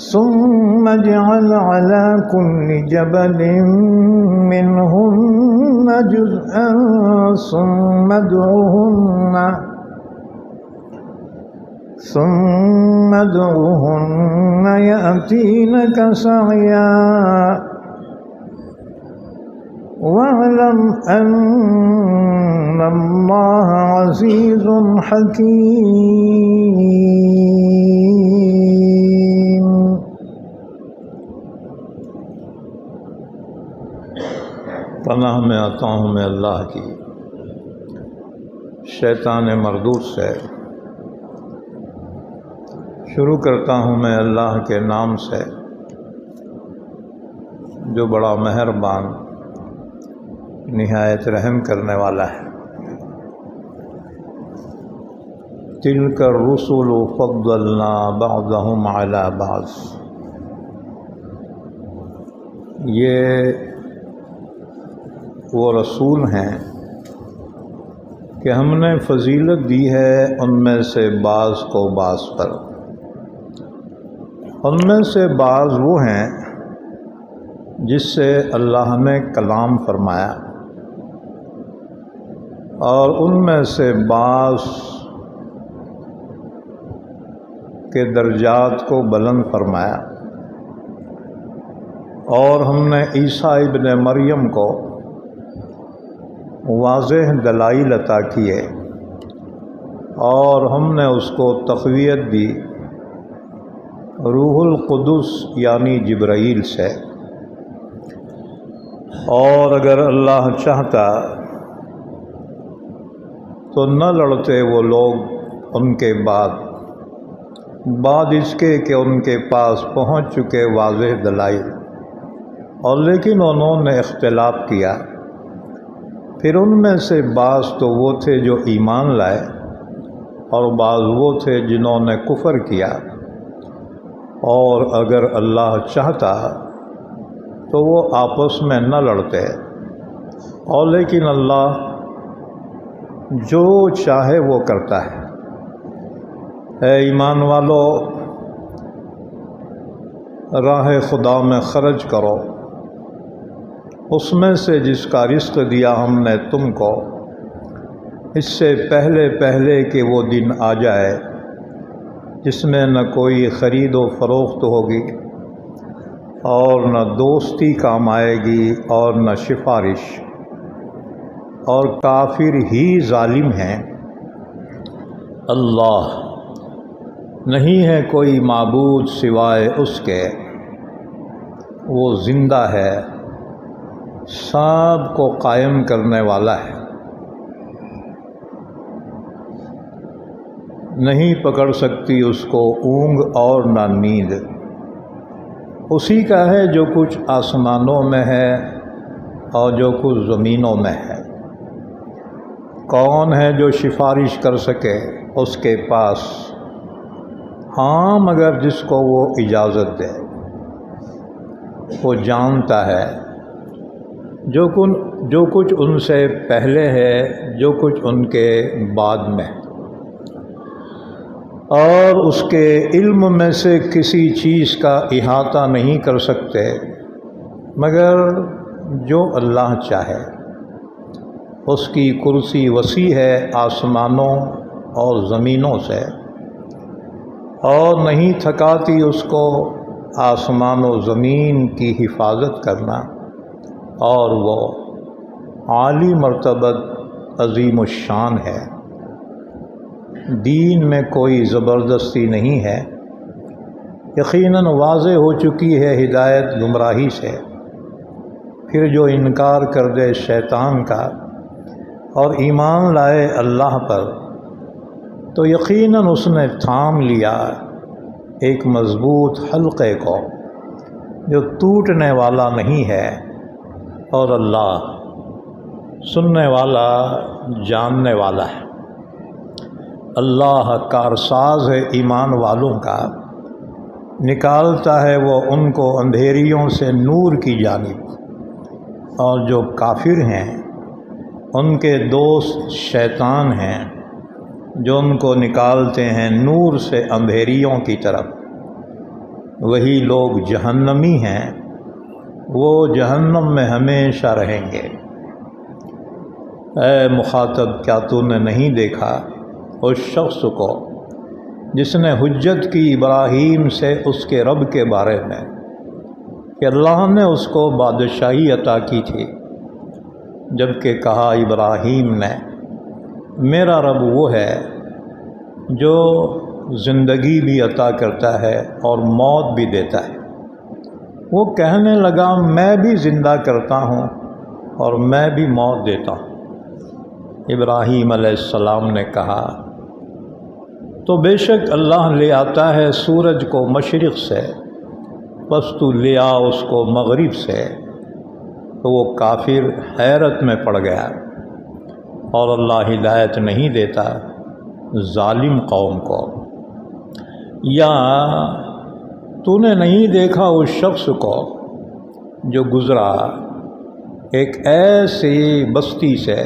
ثم اجعل على كل جبل منهن جزءا ثم ادعهن يأتينك سعيا واعلم أن الله عزيز حكيم۔ پناہ میں آتا ہوں میں اللہ کی شیطان مردود سے۔ شروع کرتا ہوں میں اللہ کے نام سے جو بڑا مہربان نہایت رحم کرنے والا ہے۔ تلک الرسل فضلنا بعضهم على بعض، یہ وہ رسول ہیں کہ ہم نے فضیلت دی ہے ان میں سے بعض کو بعض پر۔ ان میں سے بعض وہ ہیں جس سے اللہ نے کلام فرمایا، اور ان میں سے بعض کے درجات کو بلند فرمایا، اور ہم نے عیسیٰ ابن مریم کو واضح دلائل عطا کیے، اور ہم نے اس کو تقویت دی روح القدس یعنی جبرائیل سے۔ اور اگر اللہ چاہتا تو نہ لڑتے وہ لوگ ان کے بعد اس کے کہ ان کے پاس پہنچ چکے واضح دلائل، اور لیکن انہوں نے اختلاف کیا۔ پھر ان میں سے بعض تو وہ تھے جو ایمان لائے، اور بعض وہ تھے جنہوں نے کفر کیا، اور اگر اللہ چاہتا تو وہ آپس میں نہ لڑتے، اور لیکن اللہ جو چاہے وہ کرتا ہے۔ اے ایمان والو، راہ خدا میں خرچ کرو، اس میں سے جس کا رزق دیا ہم نے تم کو، اس سے پہلے کہ وہ دن آ جائے جس میں نہ کوئی خرید و فروخت ہوگی، اور نہ دوستی کام آئے گی، اور نہ سفارش، اور کافر ہی ظالم ہیں۔ اللہ نہیں ہے کوئی معبود سوائے اس کے، وہ زندہ ہے، سب کو قائم کرنے والا ہے۔ نہیں پکڑ سکتی اس کو اونگ اور نہ نیند۔ اسی کا ہے جو کچھ آسمانوں میں ہے اور جو کچھ زمینوں میں ہے۔ کون ہے جو سفارش کر سکے اس کے پاس؟ ہاں، مگر جس کو وہ اجازت دے۔ وہ جانتا ہے جو کچھ ان سے پہلے ہے، جو کچھ ان کے بعد میں، اور اس کے علم میں سے کسی چیز کا احاطہ نہیں کر سکتے مگر جو اللہ چاہے۔ اس کی کرسی وسیع ہے آسمانوں اور زمینوں سے، اور نہیں تھکاتی اس کو آسمان و زمین کی حفاظت کرنا، اور وہ عالی مرتبت عظیم الشان ہے۔ دین میں کوئی زبردستی نہیں ہے، یقیناً واضح ہو چکی ہے ہدایت گمراہی سے۔ پھر جو انکار کر دے شیطان کا اور ایمان لائے اللہ پر، تو یقیناً اس نے تھام لیا ایک مضبوط حلقے کو جو ٹوٹنے والا نہیں ہے، اور اللہ سننے والا جاننے والا ہے۔ اللہ کارساز ہے ایمان والوں کا، نکالتا ہے وہ ان کو اندھیریوں سے نور کی جانب، اور جو کافر ہیں ان کے دوست شیطان ہیں جو ان کو نکالتے ہیں نور سے اندھیریوں کی طرف۔ وہی لوگ جہنمی ہیں، وہ جہنم میں ہمیشہ رہیں گے۔ اے مخاطب، کیا تو نے نہیں دیکھا اس شخص کو جس نے حجت کی ابراہیم سے اس کے رب کے بارے میں کہ اللہ نے اس کو بادشاہی عطا کی تھی، جبکہ کہا ابراہیم نے میرا رب وہ ہے جو زندگی بھی عطا کرتا ہے اور موت بھی دیتا ہے۔ وہ کہنے لگا میں بھی زندہ کرتا ہوں اور میں بھی موت دیتا ہوں۔ ابراہیم علیہ السلام نے کہا تو بے شک اللہ لے آتا ہے سورج کو مشرق سے، بس تو لے آ اس کو مغرب سے۔ تو وہ کافر حیرت میں پڑ گیا، اور اللہ ہدایت نہیں دیتا ظالم قوم کو۔ یا تو نے نہیں دیکھا اس شخص کو جو گزرا ایک ایسی بستی سے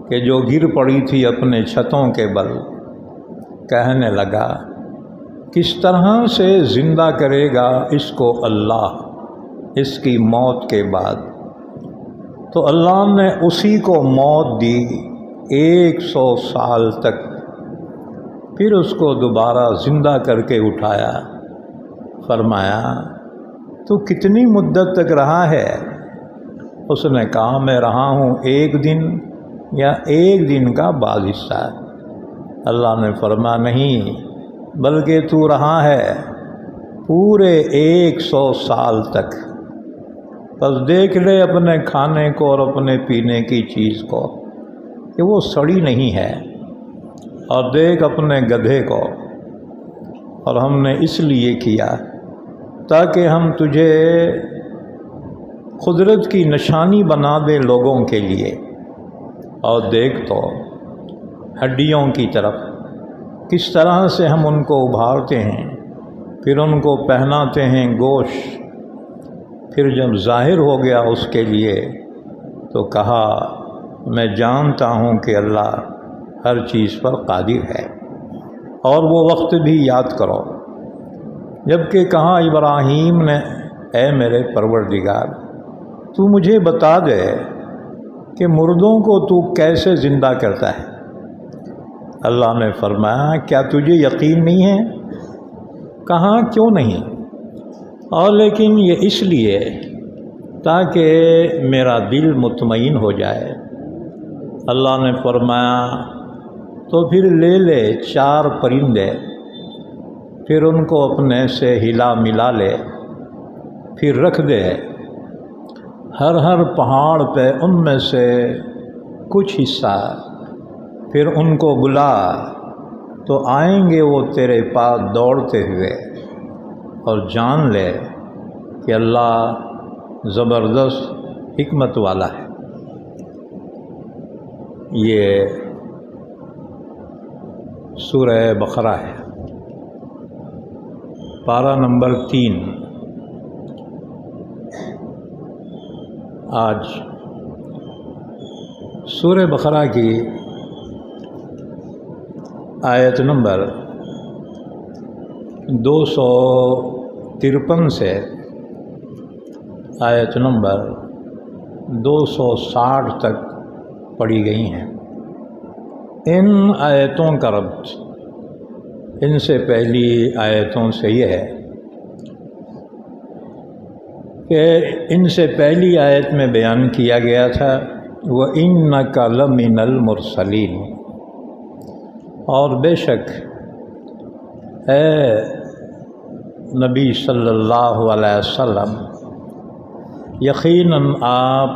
کہ جو گر پڑی تھی اپنے چھتوں کے بل، کہنے لگا کس طرح سے زندہ کرے گا اس کو اللہ اس کی موت کے بعد؟ تو اللہ نے اسی کو موت دی 100 سال تک، پھر اس کو دوبارہ زندہ کر کے اٹھایا۔ فرمایا تو کتنی مدت تک رہا ہے؟ اس نے کہا میں رہا ہوں 1 دن یا 1 دن کا بعض حصہ۔ اللہ نے فرمایا نہیں، بلکہ تو رہا ہے پورے 100 سال تک۔ بس دیکھ لے اپنے کھانے کو اور اپنے پینے کی چیز کو کہ وہ سڑی نہیں ہے، اور دیکھ اپنے گدھے کو، اور ہم نے اس لیے کیا تاکہ ہم تجھے قدرت کی نشانی بنا دیں لوگوں کے لیے۔ اور دیکھ تو ہڈیوں کی طرف کس طرح سے ہم ان کو ابھارتے ہیں، پھر ان کو پہناتے ہیں گوشت۔ پھر جب ظاہر ہو گیا اس کے لیے تو کہا میں جانتا ہوں کہ اللہ ہر چیز پر قادر ہے، اور وہ وقت بھی یاد کرو جبکہ کہا ابراہیم نے اے میرے پروردگار تو مجھے بتا دے کہ مردوں کو تو کیسے زندہ کرتا ہے؟ اللہ نے فرمایا کیا تجھے یقین نہیں ہے؟ کہا کیوں نہیں؟ اور لیکن یہ اس لیے تاکہ میرا دل مطمئن ہو جائے۔ اللہ نے فرمایا تو پھر لے لے 4 پرندے، پھر ان کو اپنے سے ہلا ملا لے، پھر رکھ دے ہر پہاڑ پہ ان میں سے کچھ حصہ، پھر ان کو بلا تو آئیں گے وہ تیرے پاس دوڑتے ہوئے، اور جان لے کہ اللہ زبردست حکمت والا ہے۔ یہ سورہ بقرہ ہے، پارہ نمبر 3۔ آج سورہ بقرہ کی آیت نمبر 253 سے آیت نمبر 260 تک پڑھی گئی ہیں۔ ان آیتوں کا ربط ان سے پہلی آیتوں سے یہ ہے کہ ان سے پہلی آیت میں بیان کیا گیا تھا وَإِنَّكَ لَمِنَ الْمُرْسَلِينَ، اور بے شک اے نبی صلی اللہ علیہ وسلم یقیناً آپ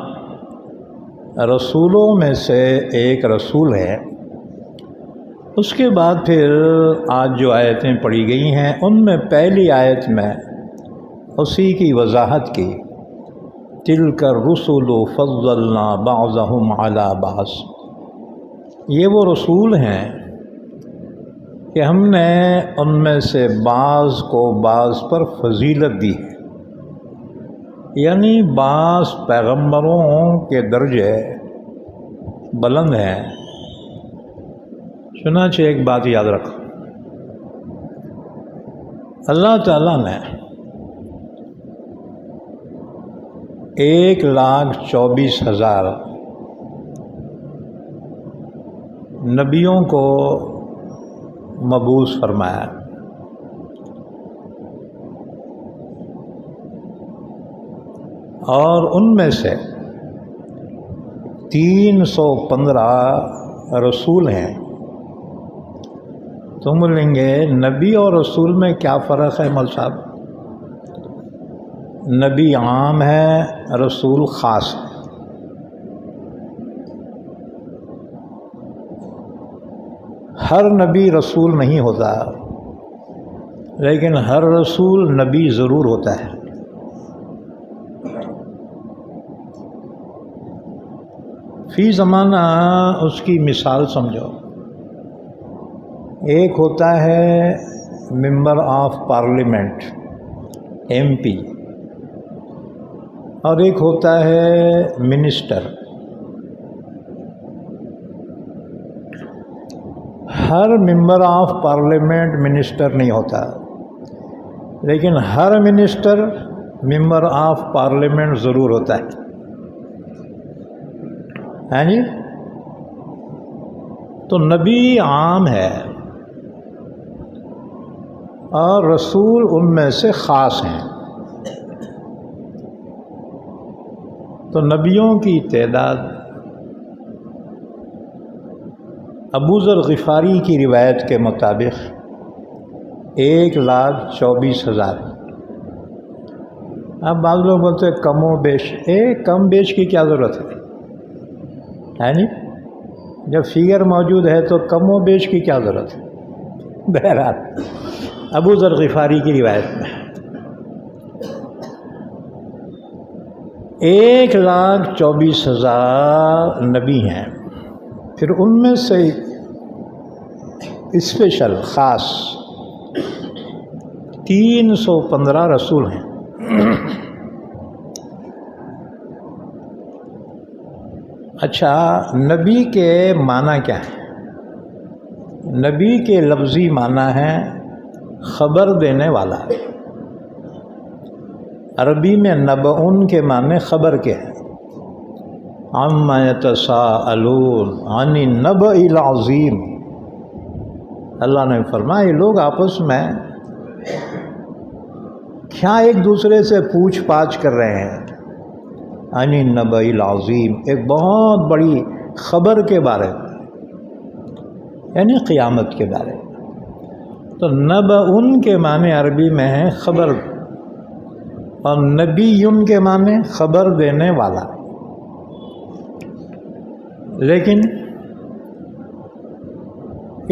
رسولوں میں سے ایک رسول ہیں۔ اس کے بعد پھر آج جو آیتیں پڑھی گئی ہیں ان میں پہلی آیت میں اسی کی وضاحت کی، تِلْكَ الرُّسُلُ فَضَّلْنَا بَعْضَهُمْ عَلَى بَعْضٍ، یہ وہ رسول ہیں کہ ہم نے ان میں سے بعض کو بعض پر فضیلت دی ہے، یعنی بعض پیغمبروں کے درجے بلند ہیں۔ چنانچہ ایک بات یاد رکھو، اللہ تعالیٰ نے 1,24,000 نبیوں کو مبعوث فرمایا، اور ان میں سے 315 رسول ہیں۔ تم بولیں گے نبی اور رسول میں کیا فرق ہے مول صاحب؟ نبی عام ہے، رسول خاص ہے۔ ہر نبی رسول نہیں ہوتا، لیکن ہر رسول نبی ضرور ہوتا ہے۔ فی زمانہ اس کی مثال سمجھو، ایک ہوتا ہے ممبر آف پارلیمنٹ MP، اور ایک ہوتا ہے minister. Hare member of parliament minister نہیں ہوتا، لیکن ہر منسٹر ممبر آف پارلیمنٹ ضرور ہوتا ہے جی۔ تو نبی عام ہے اور رسول ان میں سے خاص ہیں۔ تو نبیوں کی تعداد ابو ذر غفاری کی روایت کے مطابق 1,24,000۔ اب بعض لوگ بولتے ہیں کم و بیش، کم بیش کی کیا ضرورت ہے نہیں؟ جب فگر موجود ہے تو کم و بیش کی کیا ضرورت ہے؟ بہرحال ابو ذر غفاری کی روایت میں 1,24,000 نبی ہیں، پھر ان میں سے اسپیشل خاص 315 رسول ہیں۔ اچھا، نبی کے معنی کیا ہے؟ نبی کے لفظی معنی ہے خبر دینے والا۔ عربی میں نبعن کے معنی خبر کے ہیں، عما یتساءلون عن النبأ العظیم۔ اللہ نے فرمایا یہ لوگ آپس میں کیا ایک دوسرے سے پوچھ پاچھ کر رہے ہیں؟ عن النبأ العظیم، ایک بہت بڑی خبر کے بارے میں، یعنی قیامت کے بارے میں۔ تو نبعن کے معنی عربی میں ہے خبر، اور نبیٌ کے معنی خبر دینے والا۔ لیکن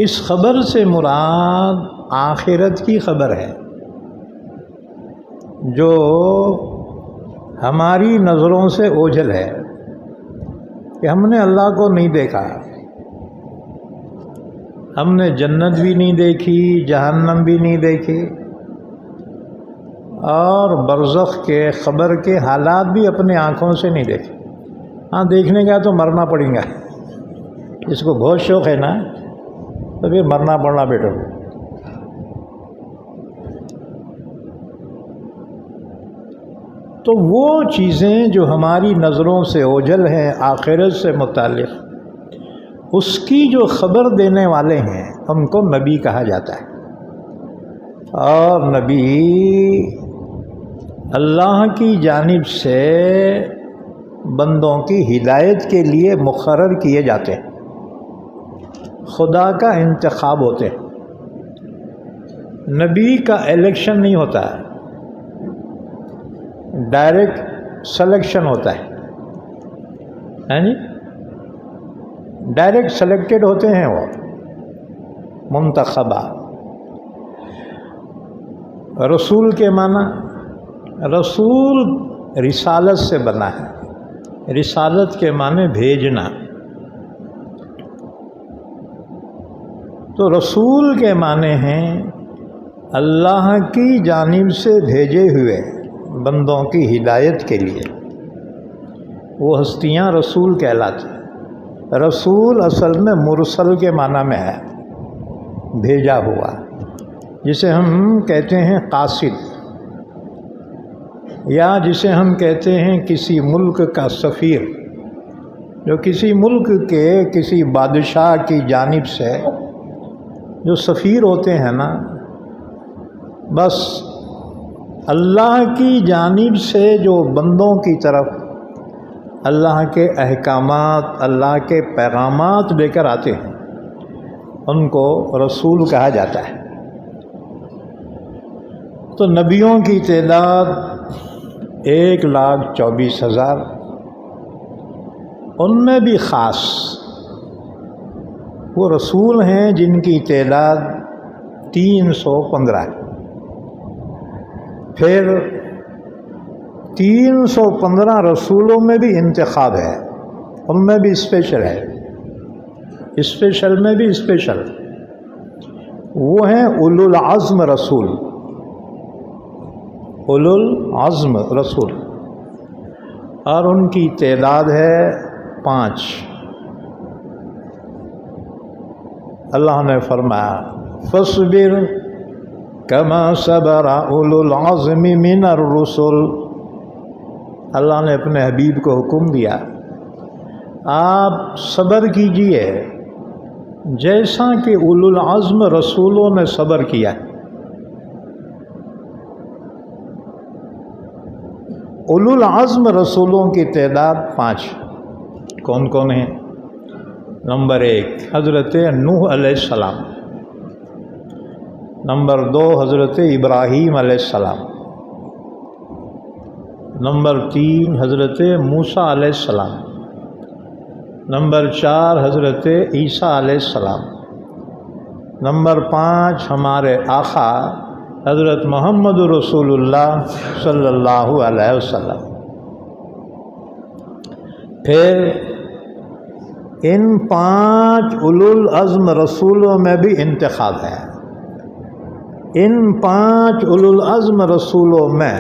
اس خبر سے مراد آخرت کی خبر ہے، جو ہماری نظروں سے اوجھل ہے کہ ہم نے اللہ کو نہیں دیکھا، ہم نے جنت بھی نہیں دیکھی، جہنم بھی نہیں دیکھی، اور برزخ کے قبر کے حالات بھی اپنے آنکھوں سے نہیں دیکھے۔ ہاں دیکھنے کا تو مرنا پڑے گا، جس کو بہت شوق ہے نا تو پھر مرنا پڑنا بیٹا۔ تو وہ چیزیں جو ہماری نظروں سے اوجھل ہیں آخرت سے متعلق، اس کی جو خبر دینے والے ہیں ان کو نبی کہا جاتا ہے۔ اور نبی اللہ کی جانب سے بندوں کی ہدایت کے لیے مقرر کیے جاتے ہیں، خدا کا انتخاب ہوتے ہیں۔ نبی کا الیکشن نہیں ہوتا ہے، ڈائریکٹ سلیکشن ہوتا ہے جی، ڈائریکٹ سلیکٹڈ ہوتے ہیں وہ منتخبہ۔ رسول کے معنی، رسول رسالت سے بنا ہے، رسالت کے معنی بھیجنا۔ تو رسول کے معنی ہیں اللہ کی جانب سے بھیجے ہوئے بندوں کی ہدایت کے لیے، وہ ہستیاں رسول کہلاتی ہیں۔ رسول اصل میں مرسل کے معنی میں ہے، بھیجا ہوا، جسے ہم کہتے ہیں قاصد، یا جسے ہم کہتے ہیں کسی ملک کا سفیر، جو کسی ملک کے کسی بادشاہ کی جانب سے جو سفیر ہوتے ہیں نا، بس اللہ کی جانب سے جو بندوں کی طرف اللہ کے احکامات، اللہ کے پیغامات لے کر آتے ہیں، ان کو رسول کہا جاتا ہے۔ تو نبیوں کی تعداد 1,24,000، ان میں بھی خاص وہ رسول ہیں جن کی تعداد 315 ہے۔ پھر 315 رسولوں میں بھی انتخاب ہے، ان میں بھی اسپیشل ہے، اسپیشل میں بھی اسپیشل، وہ ہیں اولو العزم رسول، اولو العزم رسول، اور ان کی تعداد ہے 5۔ اللہ نے فرمایا فاصبر کما صبر اولو العزم من الرسل، اللہ نے اپنے حبیب کو حکم دیا آپ صبر کیجئے جیسا کہ اولو العزم رسولوں نے صبر کیا۔ اولو العزم رسولوں کی تعداد 5 کون کون ہیں؟ نمبر 1 حضرت نوح علیہ السلام، نمبر 2 حضرت ابراہیم علیہ السلام، نمبر 3 حضرت موسیٰ علیہ السلام، نمبر 4 حضرت عیسیٰ علیہ السلام، نمبر 5 ہمارے آقا حضرت محمد رسول اللہ صلی اللہ علیہ وسلم۔ پھر ان 5 اولو العزم رسولوں میں بھی انتخاب ہے۔ ان 5 اولو العزم رسولوں میں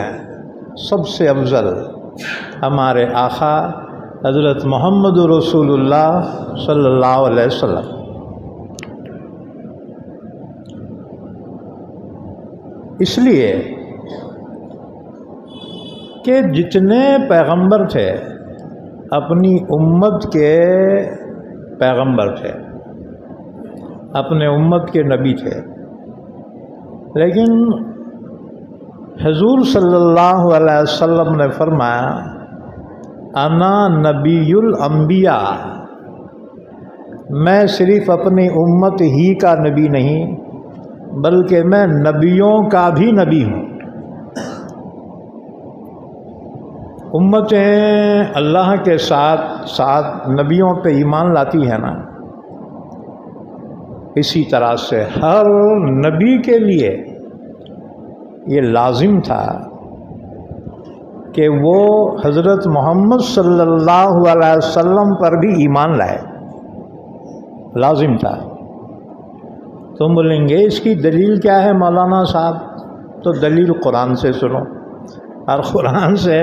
سب سے افضل ہمارے آقا حضرت محمد رسول اللہ صلی اللہ علیہ وسلم۔ اس لیے کہ جتنے پیغمبر تھے اپنی امت کے پیغمبر تھے، اپنے امت کے نبی تھے، لیکن حضور صلی اللہ علیہ وسلم نے فرمایا انا نبی الانبیاء، میں صرف اپنی امت ہی کا نبی نہیں بلکہ میں نبیوں کا بھی نبی ہوں۔ امتیں اللہ کے ساتھ ساتھ نبیوں پہ ایمان لاتی ہیں نا، اسی طرح سے ہر نبی کے لیے یہ لازم تھا کہ وہ حضرت محمد صلی اللہ علیہ وسلم پر بھی ایمان لائے، لازم تھا۔ تم بولیں گے اس کی دلیل کیا ہے مولانا صاحب؟ تو دلیل قرآن سے سنو، اور قرآن سے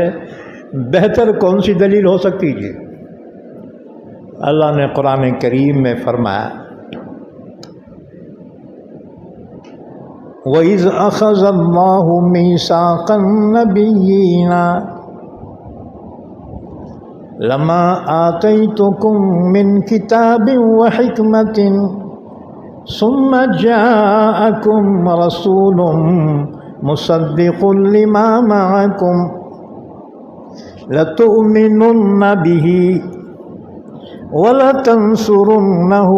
بہتر کون سی دلیل ہو سکتی ہے؟ اللہ نے قرآن کریم میں فرمایا وَإِذْ أَخَذَ اللَّهُ مِيثَاقَ النَّبِيِّينَ لَمَا آتَيْتُكُم مِّن كِتَابٍ وَحِكْمَةٍ ثُمَّ جَاءَكُم رَّسُولٌ مُصَدِّقٌ لِّمَا مَعَكُمْ لَتُؤْمِنُنَّ بِهِ وَلَتَنصُرُنَّهُ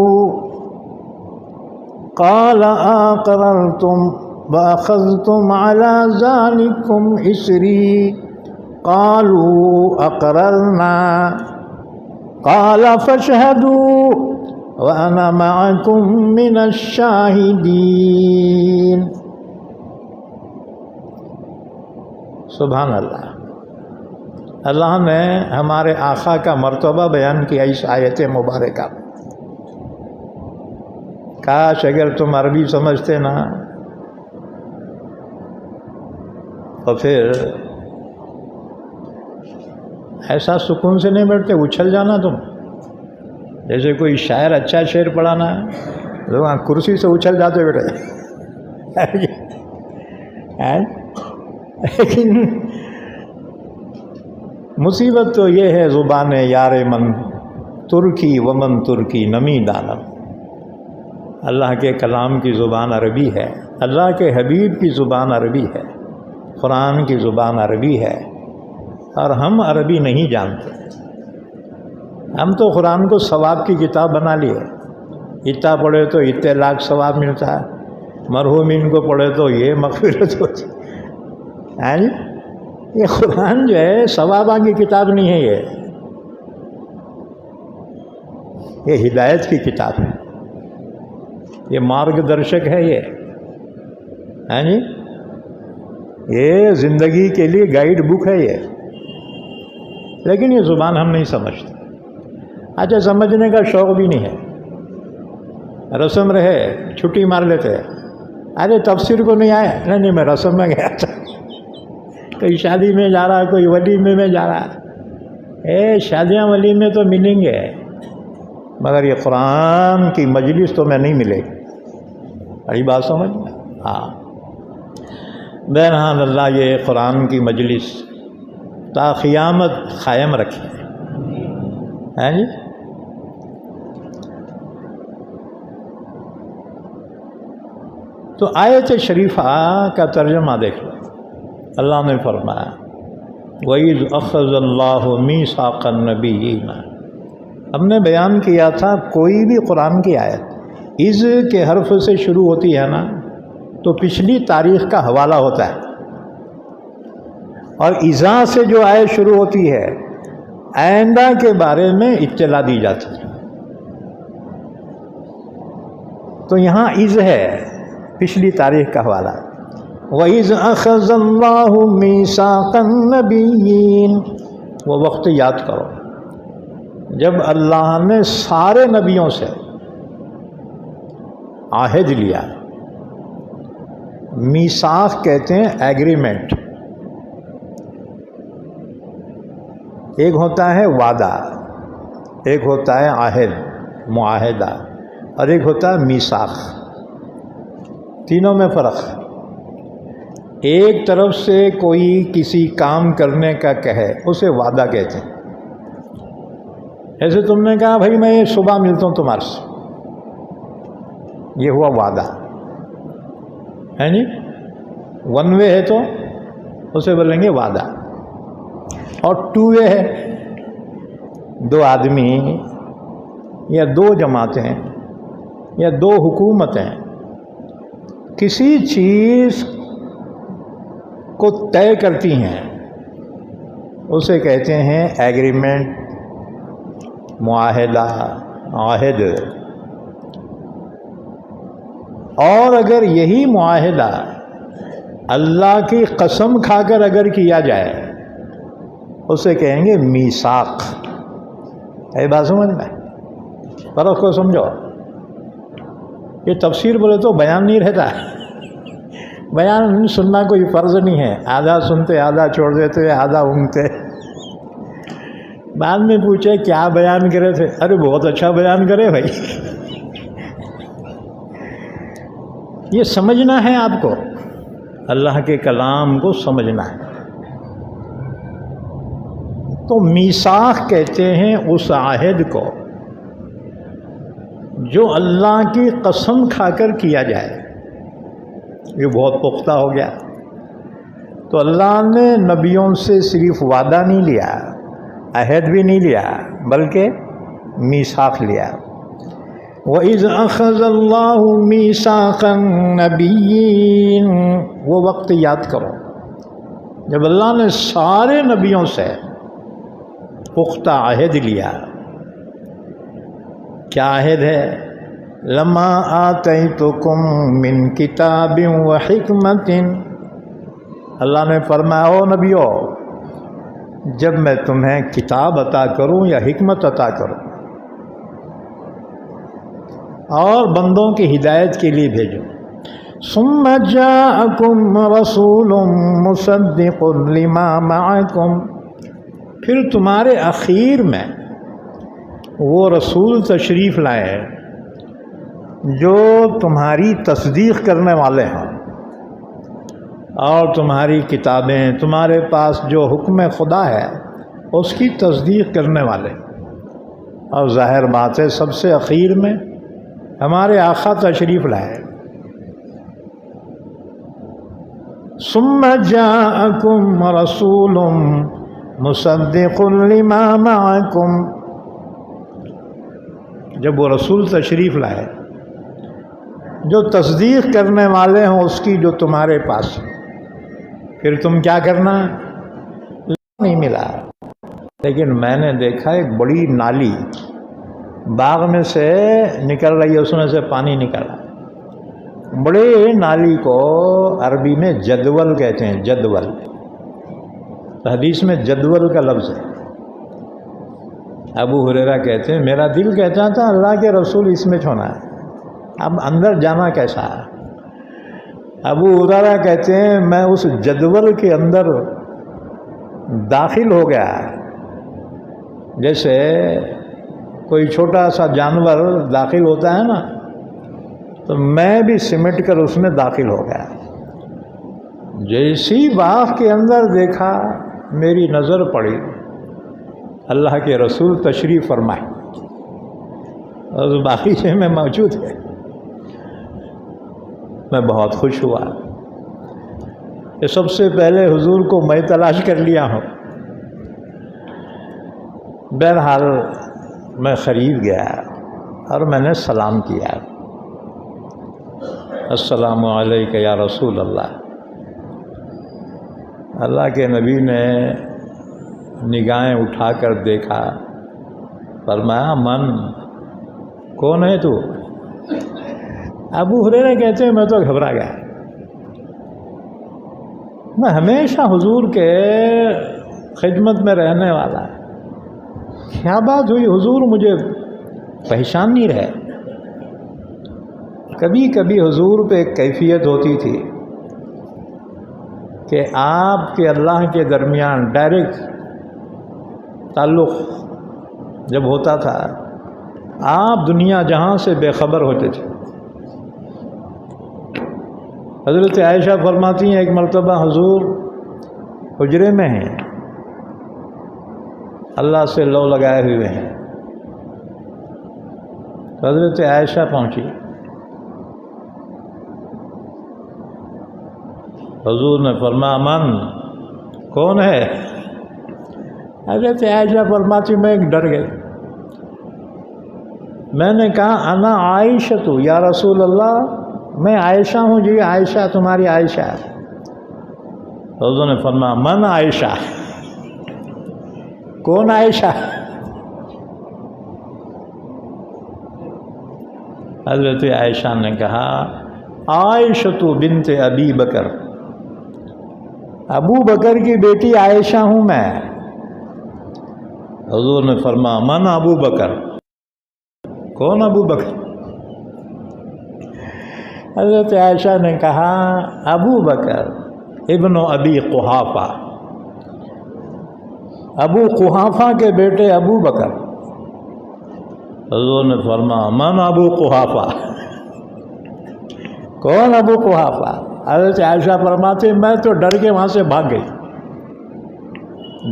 قال أقررتم وأخذتم على ذلكم إصري قالوا أقررنا قال فاشهدوا وأنا معكم من الشاهدين۔ سبحان اللہ، اللہ نے ہمارے آقا کا مرتبہ بیان کیا اس آیت مبارکہ۔ کاش اگر تم عربی سمجھتے نا تو پھر ایسا سکون سے نہیں بیٹھتے، اچھل جانا تم، جیسے کوئی شاعر اچھا شعر پڑھانا ہے، لوگ کرسی سے اچھل جاتے بیٹھے لیکن مصیبت تو یہ ہے زبان یار من ترکی ومن ترکی نمی دانم. اللہ کے کلام کی زبان عربی ہے، اللہ کے حبیب کی زبان عربی ہے، قرآن کی زبان عربی ہے، اور ہم عربی نہیں جانتے. ہم تو قرآن کو ثواب کی کتاب بنا لیے، اتنا پڑھے تو اتنے لاکھ ثواب ملتا ہے، مرحومین کو پڑھے تو یہ مغفرت ہوتی ہے. یہ قرآن جو ہے ثوابوں کی کتاب نہیں ہے، یہ ہدایت کی کتاب ہے، یہ مارگ درشک ہے. یہ زندگی کے لیے گائیڈ بک ہے یہ. لیکن یہ زبان ہم نہیں سمجھتے. اچھا سمجھنے کا شوق بھی نہیں ہے، رسم رہے چھٹی مار لیتے ہیں. ارے تفسیر کو نہیں آیا، نہیں میں رسم میں گیا تھا، کوئی شادی میں جا رہا ہے، کوئی ولیمے میں جا رہا ہے. شادیاں ولیمے تو ملیں گے، مگر یہ قرآن کی مجلس تو میں نہیں ملے گی. بڑی بات سمجھ. ہاں بہرحال اللہ یہ قرآن کی مجلس تا قیامت قائم رکھے. جی تو آیت شریفہ کا ترجمہ دیکھ لو. اللہ نے فرمایا وَإِذْ أَخَذَ اللَّهُ مِيثَاقَ النَّبِيِّينَ. ہم نے بیان کیا تھا کوئی بھی قرآن کی آیت از کے حرف سے شروع ہوتی ہے نا تو پچھلی تاریخ کا حوالہ ہوتا ہے، اور اذا سے جو آیت شروع ہوتی ہے آئندہ کے بارے میں اطلاع دی جاتی ہے. تو یہاں از ہے، پچھلی تاریخ کا حوالہ. وَإِذْ أَخَذَ اللَّهُ مِيثَاقَ النَّبِيِّينَ. وہ وقت یاد کرو جب اللہ نے سارے نبیوں سے عہد لیا. میثاق کہتے ہیں ایگریمنٹ. ایک ہوتا ہے وعدہ، ایک ہوتا ہے عہد معاہدہ، اور ایک ہوتا ہے میثاق. تینوں میں فرق. ایک طرف سے کوئی کسی کام کرنے کا کہے اسے وعدہ کہتے ہیں. ایسے تم نے کہا بھائی میں صبح ملتا ہوں تمہارے سے، یہ ہوا وعدہ ہے نہیں. ون وے ہے تو اسے بولیں گے وعدہ، اور ٹو وے ہے، دو آدمی یا دو جماعتیں یا دو حکومتیں کسی چیز کو طے کرتی ہیں اسے کہتے ہیں ایگریمنٹ، معاہدہ، عہد. اور اگر یہی معاہدہ اللہ کی قسم کھا کر اگر کیا جائے اسے کہیں گے میثاق. یہ بات سمجھ میں فرق کو سمجھو. یہ تفسیر بولے تو بیان نہیں رہتا. بیان سننا کوئی فرض نہیں ہے، آدھا سنتے آدھا چھوڑ دیتے آدھا اونگتے. بعد میں پوچھے کیا بیان کرے تھے، ارے بہت اچھا بیان کرے بھائی. یہ سمجھنا ہے آپ کو، اللہ کے کلام کو سمجھنا ہے. تو میثاق کہتے ہیں اس عہد کو جو اللہ کی قسم کھا کر کیا جائے. یہ بہت پختہ ہو گیا. تو اللہ نے نبیوں سے صرف وعدہ نہیں لیا، عہد بھی نہیں لیا، بلکہ میثاق لیا. وَإِذْ أَخَذَ اللَّهُ مِيثَاقَ النَّبِيِّينَ. وہ وقت یاد کرو جب اللہ نے سارے نبیوں سے پختہ عہد لیا. کیا عہد ہے؟ لَمَا آتَيْتُكُم مِّن كِتَابٍ وَحِكْمَةٍ. اللہ نے فرمایا او نبیو جب میں تمہیں کتاب عطا کروں یا حکمت عطا کروں اور بندوں کی ہدایت کے لیے بھیجوں. ثُمَّ جَاءَكُمْ رَسُولٌ مُصَدِّقٌ لِمَا مَعَكُمْ. پھر تمہارے اخیر میں وہ رسول تشریف لائے جو تمہاری تصدیق کرنے والے ہیں. اور تمہاری کتابیں، تمہارے پاس جو حکم خدا ہے اس کی تصدیق کرنے والے، اور ظاہر بات ہے سب سے اخیر میں ہمارے آقا تشریف لائے۔ ثم جاءکم رسول مصدق لما معکم، جب وہ رسول تشریف لائے جو تصدیق کرنے والے ہوں اس کی جو تمہارے پاس، پھر تم کیا کرنا؟ نہیں ملا، لیکن میں نے دیکھا ایک بڑی نالی باغ میں سے نکل رہی ہے، اس میں سے پانی نکل رہا ہے۔ بڑے نالی کو عربی میں جدول کہتے ہیں، جدول، حدیث میں جدول کا لفظ ہے۔ ابو ہریرہ کہتے ہیں میرا دل کہتا تھا اللہ کے رسول اس میں چھونا ہے، اب اندر جانا کیسا ہے؟ ابو ہریرہ کہتے ہیں میں اس جدول کے اندر داخل ہو گیا، جیسے کوئی چھوٹا سا جانور داخل ہوتا ہے نا، تو میں بھی سمٹ کر اس میں داخل ہو گیا۔ جیسی باغ کے اندر دیکھا میری نظر پڑی، اللہ کے رسول تشریف فرمائے اور باغیچے میں موجود ہے۔ میں بہت خوش ہوا کہ سب سے پہلے حضور کو میں تلاش کر لیا ہوں۔ بہرحال میں قریب گیا اور میں نے سلام کیا، السلام علیکم یا رسول اللہ۔ اللہ کے نبی نے نگاہیں اٹھا کر دیکھا، فرمایا من، کون ہے تو؟ ابو ہریرہ کہتے ہیں میں تو گھبرا گیا، میں ہمیشہ حضور کے خدمت میں رہنے والا، کیا بات ہوئی حضور مجھے پہچان نہیں رہے؟ کبھی کبھی حضور پہ ایک کیفیت ہوتی تھی کہ آپ کے اللہ کے درمیان ڈائریکٹ تعلق جب ہوتا تھا، آپ دنیا جہاں سے بے خبر ہوتے تھے۔ حضرت عائشہ فرماتی ہیں ایک مرتبہ حضور حجرے میں ہیں، اللہ سے لو لگائے ہوئے ہیں، حضرت عائشہ پہنچی، حضور نے فرمایا من، کون ہے؟ حضرت عائشہ فرماتی میں ایک ڈر گئی، میں نے کہا انا عائشہ یا رسول اللہ، میں عائشہ ہوں جی، عائشہ تمہاری عائشہ۔ حضور نے فرمایا من عائشہ، کون عائشہ؟ حضرت عائشہ نے کہا عائشہ بنت ابی بکر، ابو بکر کی بیٹی عائشہ ہوں میں۔ حضور نے فرمایا من ابو بکر، کون ابو بکر؟ حضرت عائشہ نے کہا ابو بکر ابن ابی قحافہ، ابو قحافہ کے بیٹے ابو بکر۔ حضور نے فرمایا من ابو قحافہ، کون ابو قحافہ؟ حضرت عائشہ فرماتے میں تو ڈر کے وہاں سے بھاگ گئی،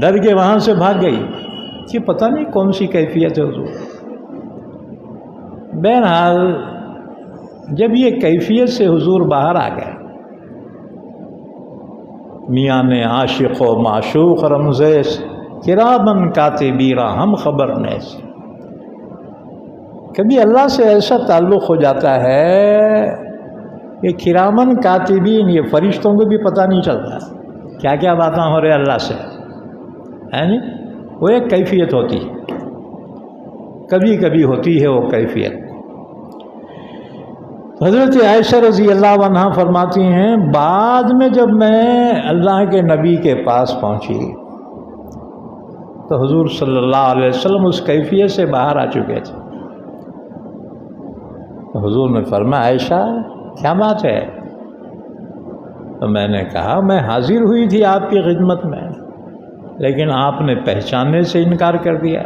ڈر کے وہاں سے بھاگ گئی کہ پتہ نہیں کون سی کیفیت ہے حضور۔ بہرحال جب یہ کیفیت سے حضور باہر آ گئے، میاں نے عاشق و معشوق رمزیس کرامن کاتبیرا ہم خبر نیس، کبھی اللہ سے ایسا تعلق ہو جاتا ہے کہ کرامن کاتبین، یہ فرشتوں کو بھی پتہ نہیں چلتا کیا کیا باتیں ہو رہے اللہ سے، ہے نہیں؟ وہ ایک کیفیت ہوتی ہے، کبھی کبھی ہوتی ہے وہ کیفیت۔ حضرت عائشہ رضی اللہ عنہا فرماتی ہیں بعد میں جب میں اللہ کے نبی کے پاس پہنچی تو حضور صلی اللہ علیہ وسلم اس کیفیت سے باہر آ چکے تھے۔ تو حضور نے فرمایا عائشہ کیا بات ہے؟ تو میں نے کہا میں حاضر ہوئی تھی آپ کی خدمت میں، لیکن آپ نے پہچاننے سے انکار کر دیا۔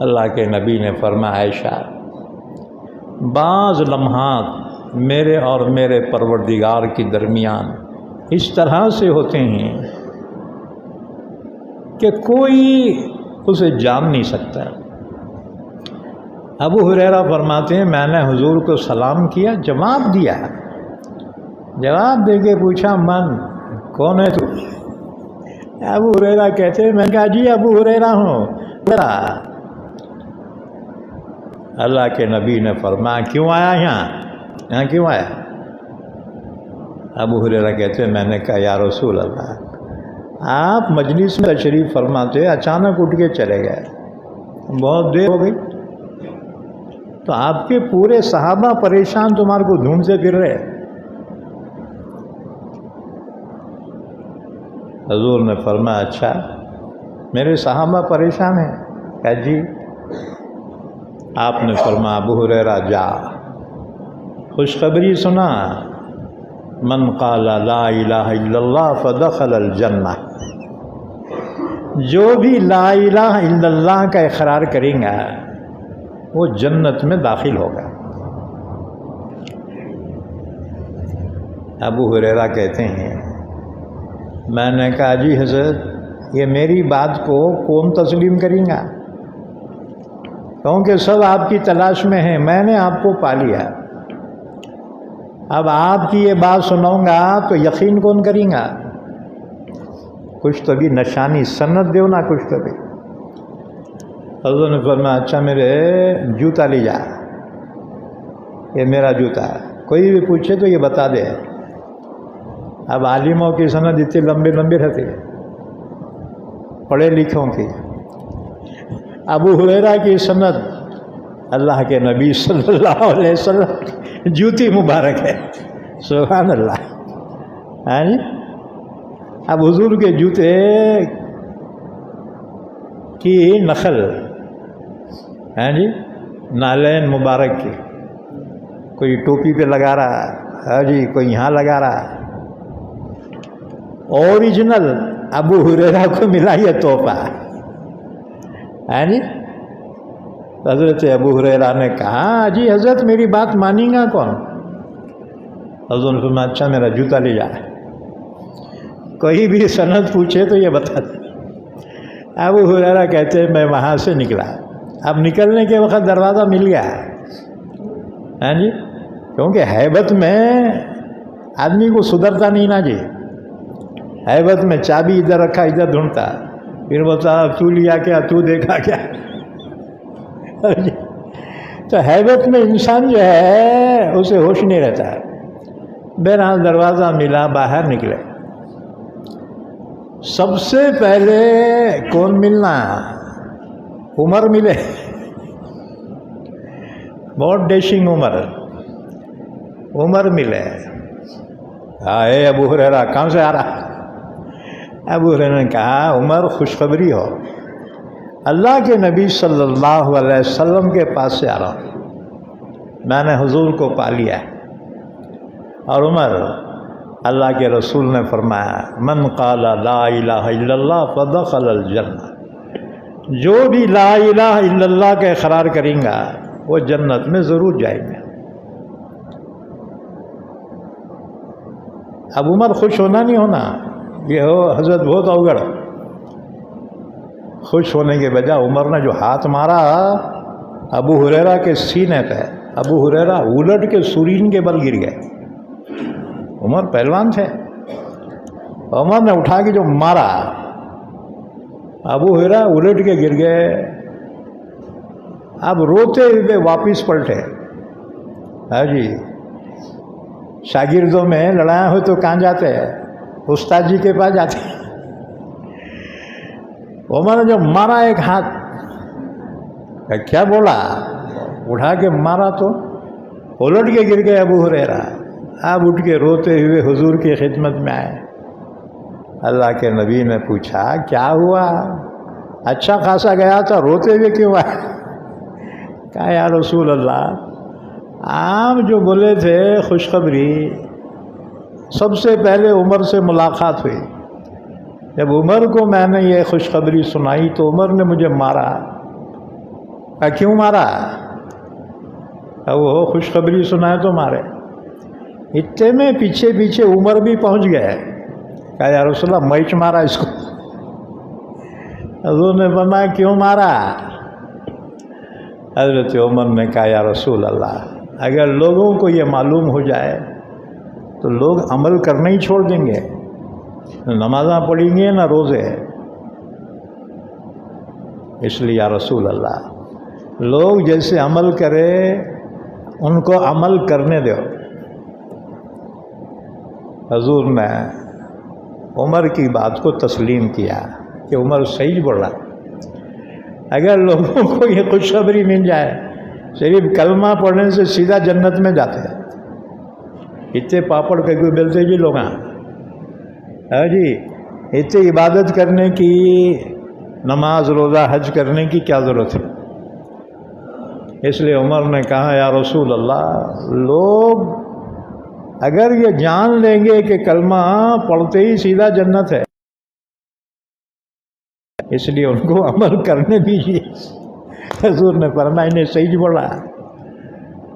اللہ کے نبی نے فرمایا عائشہ بعض لمحات میرے اور میرے پروردگار کے درمیان اس طرح سے ہوتے ہیں کہ کوئی اسے جان نہیں سکتا۔ ابو ہریرہ فرماتے ہیں میں نے حضور کو سلام کیا، جواب دیا، جواب دے کے پوچھا من کون ہے تو؟ ابو ہریرہ کہتے ہیں میں نے کہا جی ابو ہریرہ ہوں۔ اللہ کے نبی نے فرمایا کیوں آیا یہاں کیوں آیا؟ ابو ہریرہ کہتے ہیں میں نے کہا یا رسول اللہ آپ مجلس میں تشریف فرماتے اچانک اٹھ کے چلے گئے، بہت دیر ہو گئی، تو آپ کے پورے صحابہ پریشان تمہارے کو ڈھونڈتے پھر رہے۔ حضور نے فرمایا اچھا میرے صحابہ پریشان ہیں؟ کہا جی۔ آپ نے فرمایا ابو ہریرہ جا خوشخبری سنا، من قال لا الہ الا اللہ فدخل الجنہ، جو بھی لا الہ الا اللہ کا اقرار کریں گا وہ جنت میں داخل ہوگا۔ ابو ہریرہ کہتے ہیں میں نے کہا جی حضرت یہ میری بات کو کون تسلیم کریں گا، کیونکہ سب آپ کی تلاش میں ہیں، میں نے آپ کو پا لیا، اب آپ کی یہ بات سناؤں گا تو یقین کون کریں گا؟ کچھ تو بھی نشانی سند دیو نا، کچھ تو بھی۔ حضرت نے فرمایا اچھا میرے جوتا لے جا، یہ میرا جوتا ہے، کوئی بھی پوچھے تو یہ بتا دے۔ اب عالموں کی سند اتنے لمبے لمبے رہتے ہیں، پڑھے لکھوں کی۔ ابو ہریرہ کی سند اللہ کے نبی صلی اللہ علیہ وسلم جوتی مبارک ہے، سبحان اللہ۔ ہاں جی، اب حضور کے جوتے کی نقل، ہاں جی، نالین مبارک کی، کوئی ٹوپی پہ لگا رہا، ہاں جی، کوئی یہاں لگا رہا، اوریجنل ابو ہریرہ کو ملا یہ تحفہ، ہاں جی۔ حضرت ابو ہریرہ نے کہا جی حضرت میری بات مانیں گا کون؟ حضرت نے فرمایا اچھا میرا جوتا لے جا، کوئی بھی سند پوچھے تو یہ بتا دے۔ ابو ہریرہ کہتے ہیں میں وہاں سے نکلا، اب نکلنے کے وقت دروازہ مل گیا، ہاں جی، کیونکہ ہیبت میں آدمی کو سدھرتا نہیں نا جی، ہیبت میں چابی ادھر رکھا ادھر ڈھونڈتا، پھر بتا تو لیا کیا، تو دیکھا کیا، تو ہیبت میں انسان جو ہے اسے ہوش نہیں رہتا ہے۔ بہرحال دروازہ ملا، باہر نکلے، سب سے پہلے کون ملنا؟ عمر ملے، بہت ڈیشنگ عمر ملے۔ اے ابو ہریرہ کہاں سے آ رہا؟ ابو ہریرہ نے کہا عمر خوشخبری ہو، اللہ کے نبی صلی اللہ علیہ وسلم کے پاس سے آ رہا ہوں، میں نے حضور کو پا لیا ہے۔ اور عمر اللہ کے رسول نے فرمایا من قال لا الہ الا اللہ فدخل الجنہ، جو بھی لا الہ الا اللہ کا اقرار کریں گا وہ جنت میں ضرور جائیں گے۔ اب عمر خوش ہونا نہیں ہونا، یہ ہو حضرت بہت اوگڑ، خوش ہونے کے بجائے عمر نے جو ہاتھ مارا ابو ہریرہ کے سینے پہ، ابو ہریرہ الٹ کے سورین کے بل گر گئے۔ عمر پہلوان تھے، عمر نے اٹھا کے جو مارا ابو ہریرہ الٹ کے گر گئے۔ اب روتے ہوئے واپس پلٹے، ہاں جی، شاگردوں میں لڑائی ہو تو کہاں جاتے ہیں؟ استاد جی کے پاس جاتے ہیں۔ عمر نے جو مارا ایک ہاتھ، کیا بولا، اٹھا کے مارا تو الٹ کے گر گئے ابو ہریرہ۔ اب اٹھ کے روتے ہوئے حضور کی خدمت میں آئے۔ اللہ کے نبی نے پوچھا کیا ہوا؟ اچھا خاصا گیا تھا، روتے ہوئے کیوں آئے؟ کہا یا رسول اللہ آپ جو بولے تھے خوشخبری، سب سے پہلے عمر سے ملاقات ہوئی، جب عمر کو میں نے یہ خوشخبری سنائی تو عمر نے مجھے مارا۔ کہا کیوں مارا؟ کہا وہ خوشخبری سنائے تو مارے۔ اتنے میں پیچھے پیچھے عمر بھی پہنچ گئے، کہا یا رسول اللہ میچ مارا اس کو؟ حضور نے فرمایا کیوں مارا؟ حضرت عمر نے کہا یا رسول اللہ اگر لوگوں کو یہ معلوم ہو جائے تو لوگ عمل کرنا ہی چھوڑ دیں گے، نہ نمازاں پڑھیں گے نہ روزے، اس لیے یا رسول اللہ لوگ جیسے عمل کرے ان کو عمل کرنے دو۔ حضور نے عمر کی بات کو تسلیم کیا کہ عمر صحیح بول رہا، اگر لوگوں کو یہ خوشخبری مل جائے صرف کلمہ پڑھنے سے سیدھا جنت میں جاتے ہیں، اتنے پاپڑ کے کوئی بلتے جی لوگ ہاں جی، اتنے عبادت کرنے کی، نماز روزہ حج کرنے کی کیا ضرورت ہے؟ اس لیے عمر نے کہا یا رسول اللہ لوگ اگر یہ جان لیں گے کہ کلمہ پڑھتے ہی سیدھا جنت ہے، اس لیے ان کو عمل کرنے دیجیے۔ حضور نے فرمایا انہیں صحیح بولا۔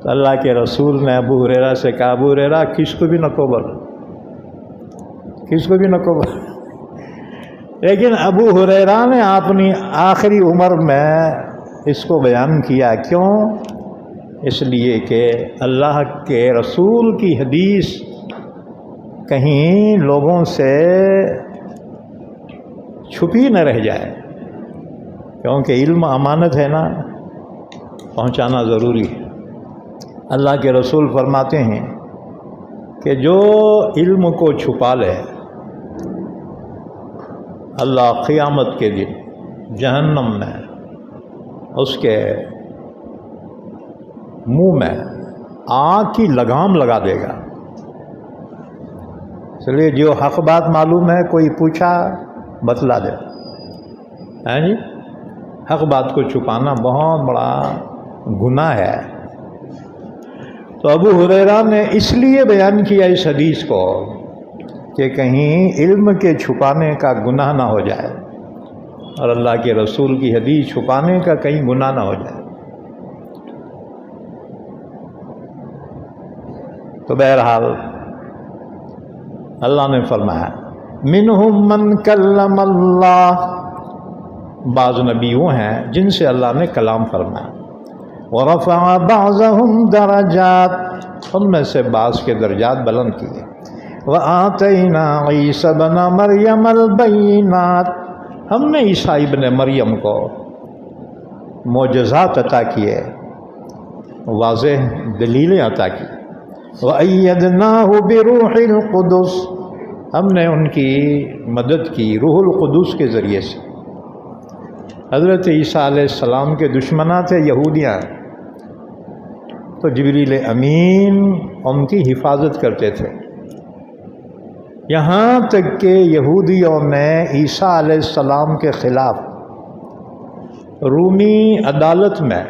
تو اللہ کے رسول نے ابو ہریرہ سے کہا ابو ہریرہ کس کو بھی نہ بول، کس کو بھی نہ بول۔ لیکن ابو ہریرہ نے اپنی آخری عمر میں اس کو بیان کیا، کیوں؟ اس لیے کہ اللہ کے رسول کی حدیث کہیں لوگوں سے چھپی نہ رہ جائے، کیونکہ علم امانت ہے نا، پہنچانا ضروری ہے۔ اللہ کے رسول فرماتے ہیں کہ جو علم کو چھپا لے اللہ قیامت کے دن جہنم میں اس کے منہ میں آگ کی لگام لگا دے گا۔ اس لیے جو حق بات معلوم ہے کوئی پوچھا بتلا دے، ہے جی، حق بات کو چھپانا بہت بڑا گناہ ہے۔ تو ابو ہریرہ نے اس لیے بیان کیا اس حدیث کو کہ کہیں علم کے چھپانے کا گناہ نہ ہو جائے، اور اللہ کے رسول کی حدیث چھپانے کا کہیں گناہ نہ ہو جائے۔ تو بہرحال اللہ نے فرمایا منہم من کلم اللہ، بعض نبی وہ ہیں جن سے اللہ نے کلام فرمایا، ورفع بعضهم درجات، ان میں سے بعض کے درجات بلند کیے، وآتینا عیسی ابن مریم البینات، ہم نے عیسیٰ ابن مریم کو معجزات عطا کیے، واضح دلیلیں عطا کی، وَأَيَّدْنَاهُ بِرُوحِ الْقُدُسِ، ہم نے ان کی مدد کی روح القدس کے ذریعے سے۔ حضرت عیسیٰ علیہ السلام کے دشمناں تھے یہودیاں، تو جبریل امین ان کی حفاظت کرتے تھے، یہاں تک کہ یہودیوں نے عیسیٰ علیہ السلام کے خلاف رومی عدالت میں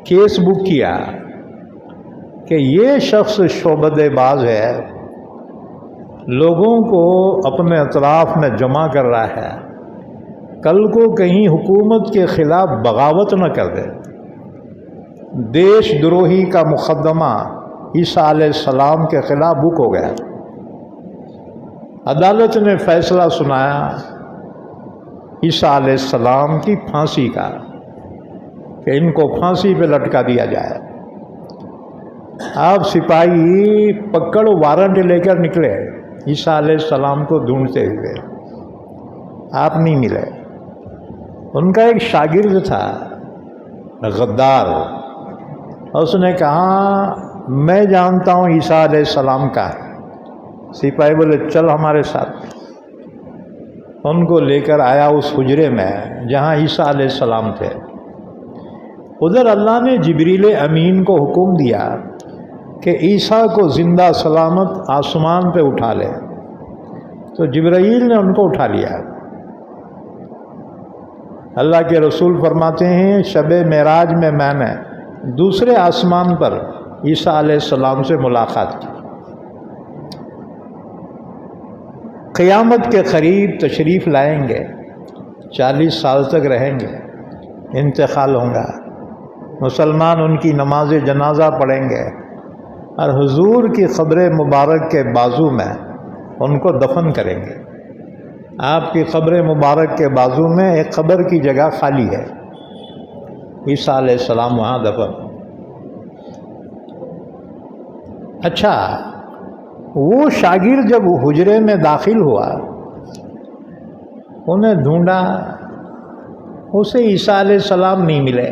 کیس بک کیا کہ یہ شخص شعبد باز ہے، لوگوں کو اپنے اطراف میں جمع کر رہا ہے، کل کو کہیں حکومت کے خلاف بغاوت نہ کر دے۔ دیش دروہی کا مقدمہ عیسیٰ علیہ السلام کے خلاف بک ہو گیا۔ عدالت نے فیصلہ سنایا عیسیٰ علیہ السلام کی پھانسی کا، کہ ان کو پھانسی پہ لٹکا دیا جائے۔ آپ سپاہی پکڑ وارنٹ لے کر نکلے عیسیٰ علیہ السلام کو ڈھونڈتے ہوئے، آپ نہیں ملے۔ ان کا ایک شاگرد تھا غدار، اس نے کہا میں جانتا ہوں عیسیٰ علیہ السلام کا ہے۔ سپاہی بولے چل ہمارے ساتھ، ان کو لے کر آیا اس حجرے میں جہاں عیسیٰ علیہ السلام تھے۔ ادھر اللہ نے جبریل امین کو حکم دیا کہ عیسیٰ کو زندہ سلامت آسمان پہ اٹھا لے، تو جبرائیل نے ان کو اٹھا لیا۔ اللہ کے رسول فرماتے ہیں شب معراج میں میں نے دوسرے آسمان پر عیسیٰ علیہ السلام سے ملاقات کی۔ قیامت کے قریب تشریف لائیں گے، 40 سال تک رہیں گے، انتقال ہوں گا، مسلمان ان کی نماز جنازہ پڑھیں گے، اور حضور کی قبر مبارک کے بازو میں ان کو دفن کریں گے. آپ کی قبر مبارک کے بازو میں ایک قبر کی جگہ خالی ہے، عیسیٰ علیہ السلام وہاں دفن. اچھا، وہ شاگرد جب حجرے میں داخل ہوا، انہیں ڈھونڈا، اسے عیسیٰ علیہ السلام نہیں ملے،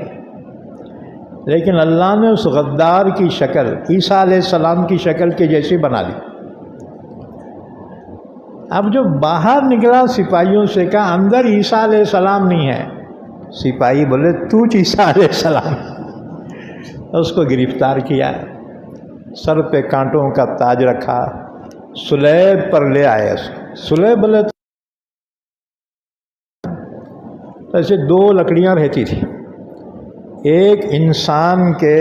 لیکن اللہ نے اس غدار کی شکل عیسیٰ علیہ السلام کی شکل کے جیسی بنا دی. اب جو باہر نکلا سپاہیوں سے کہا اندر عیسیٰ علیہ السلام نہیں ہے. سپاہی بولے تو عیسیٰ علیہ السلام. اس کو گرفتار کیا، سر پہ کانٹوں کا تاج رکھا، سلیب پر لے آئے. اس کو سلیب بولے تو ایسے دو لکڑیاں رہتی تھی، ایک انسان کے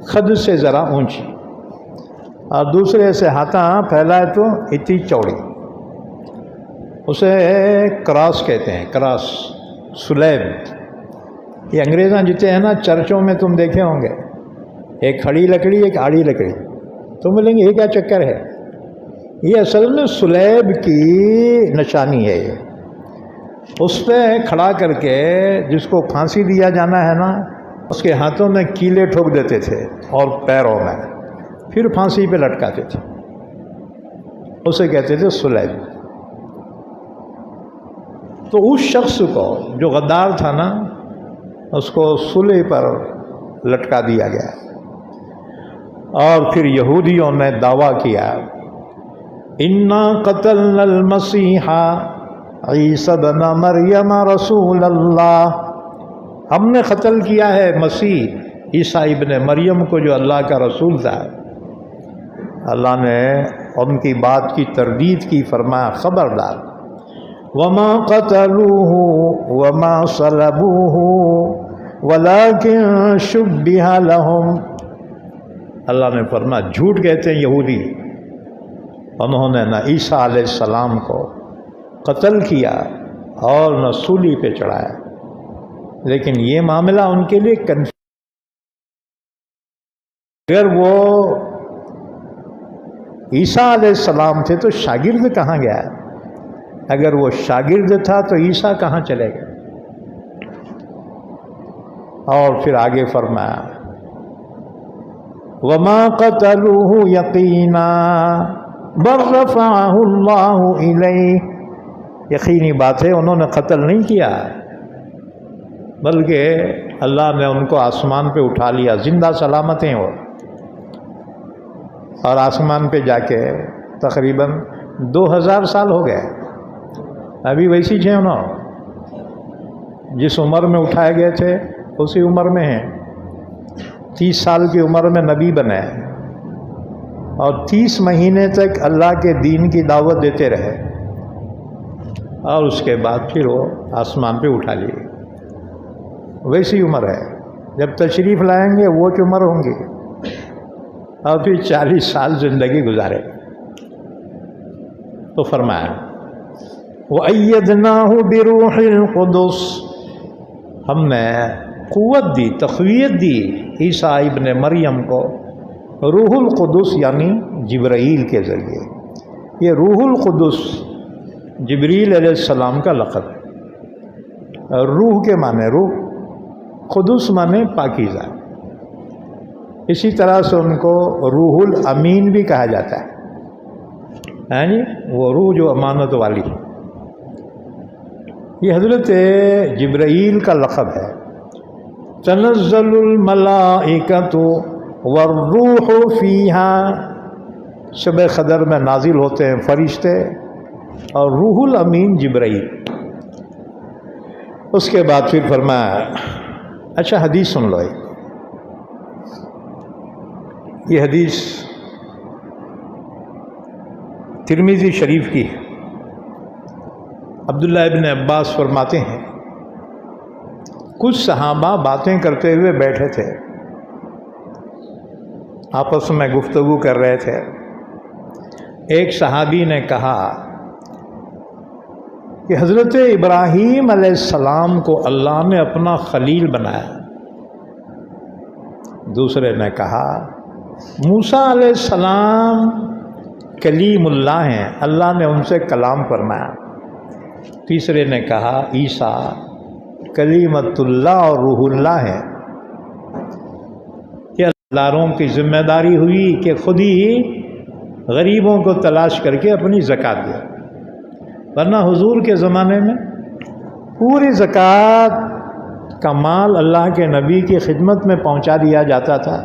خد سے ذرا اونچی اور دوسرے سے ہاتھاں پھیلائے تو اتنی چوڑی. اسے کراس کہتے ہیں، کراس، سلیب. یہ انگریزاں جتنے ہیں نا چرچوں میں تم دیکھے ہوں گے، ایک کھڑی لکڑی ایک آڑی لکڑی. تم بولیں گے یہ کیا چکر ہے؟ یہ اصل میں سلیب کی نشانی ہے. یہ اس پہ کھڑا کر کے جس کو پھانسی دیا جانا ہے نا، اس کے ہاتھوں میں کیلے ٹھوک دیتے تھے اور پیروں میں، پھر پھانسی پہ لٹکاتے تھے. اسے کہتے تھے سلیب. تو اس شخص کو جو غدار تھا نا، اس کو سلے پر لٹکا دیا گیا. اور پھر یہودیوں نے دعویٰ کیا انا قتلنا المسیح عیسی ابن مریم رسول اللہ، ہم نے قتل کیا ہے مسیح عیسیٰ ابن مریم کو جو اللہ کا رسول تھا. اللہ نے ان کی بات کی تردید کی، فرمایا خبردار وما قتلوه وما صلبوه ولكن شبه لهم. اللہ نے فرمایا جھوٹ کہتے ہیں یہودی، انہوں نے نہ عیسیٰ علیہ السلام کو قتل کیا اور نہ سولی پہ چڑھایا، لیکن یہ معاملہ ان کے لیے اگر وہ عیسیٰ علیہ السلام تھے تو شاگرد کہاں گیا؟ اگر وہ شاگرد تھا تو عیسیٰ کہاں چلے گئے؟ اور پھر آگے فرمایا وما قتلوه یقینا بل رفعه اللہ الیہ. یقینی بات ہے انہوں نے قتل نہیں کیا، بلکہ اللہ نے ان کو آسمان پہ اٹھا لیا، زندہ سلامت ہیں وہ. اور آسمان پہ جا کے تقریباً 2000 سال ہو گئے، ابھی ویسی ہیں انہوں. جس عمر میں اٹھائے گئے تھے اسی عمر میں ہیں. 30 سال کی عمر میں نبی بنے اور 30 مہینے تک اللہ کے دین کی دعوت دیتے رہے، اور اس کے بعد پھر وہ آسمان پہ اٹھا لیے. ویسی عمر ہے، جب تشریف لائیں گے وہ کی عمر ہوں گی، اور پھر 40 سال زندگی گزارے. تو فرمایا وَأَيَّدْنَاهُ بِرُوحِ الْقُدُسِ، ہم نے قوت دی، تقویت دی عیسیٰ ابن مریم کو روح القدس یعنی جبرائیل کے ذریعے. یہ روح القدس جبریل علیہ السلام کا لقب ہے. روح کے معنی روح، قدس معنی پاکیزہ. اسی طرح سے ان کو روح الامین بھی کہا جاتا ہے، یعنی وہ روح جو امانت والی. یہ حضرت جبرائیل کا لقب ہے. تنزل الملائکۃ والروح فیہا، شب قدر میں نازل ہوتے ہیں فرشتے، اور روح الامین جبرائیل. اس کے بعد پھر فرمایا، اچھا حدیث سن لو. یہ حدیث ترمذی شریف کی ہے. عبداللہ ابن عباس فرماتے ہیں کچھ صحابہ باتیں کرتے ہوئے بیٹھے تھے، آپس میں گفتگو کر رہے تھے. ایک صحابی نے کہا کہ حضرت ابراہیم علیہ السلام کو اللہ نے اپنا خلیل بنایا. دوسرے نے کہا موسیٰ علیہ السلام کلیم اللہ ہیں، اللہ نے ان سے کلام فرمایا۔ تیسرے نے کہا عیسیٰ کلیمت اللہ اور روح اللہ ہے، کہ اللہ کی ذمہ داری ہوئی کہ خود ہی غریبوں کو تلاش کر کے اپنی زکوٰۃ دے، ورنہ حضور کے زمانے میں پوری زکوٰۃ کا مال اللہ کے نبی کی خدمت میں پہنچا دیا جاتا تھا،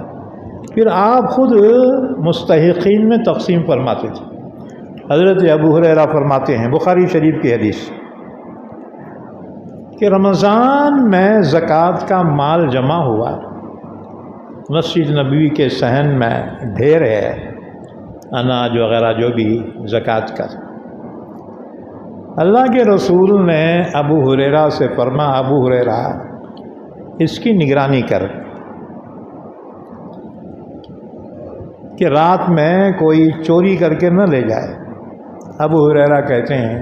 پھر آپ خود مستحقین میں تقسیم فرماتے تھے۔ حضرت ابو ہریرہ فرماتے ہیں، بخاری شریف کی حدیث، کہ رمضان میں زکوٰۃ کا مال جمع ہوا، مسجد نبوی کے صحن میں ڈھیر ہے، اناج وغیرہ جو بھی زکوٰۃ کا۔ اللہ کے رسول نے ابو ہریرہ سے فرمایا، ابو ہریرہ اس کی نگرانی کر کہ رات میں کوئی چوری کر کے نہ لے جائے۔ ابو ہریرہ کہتے ہیں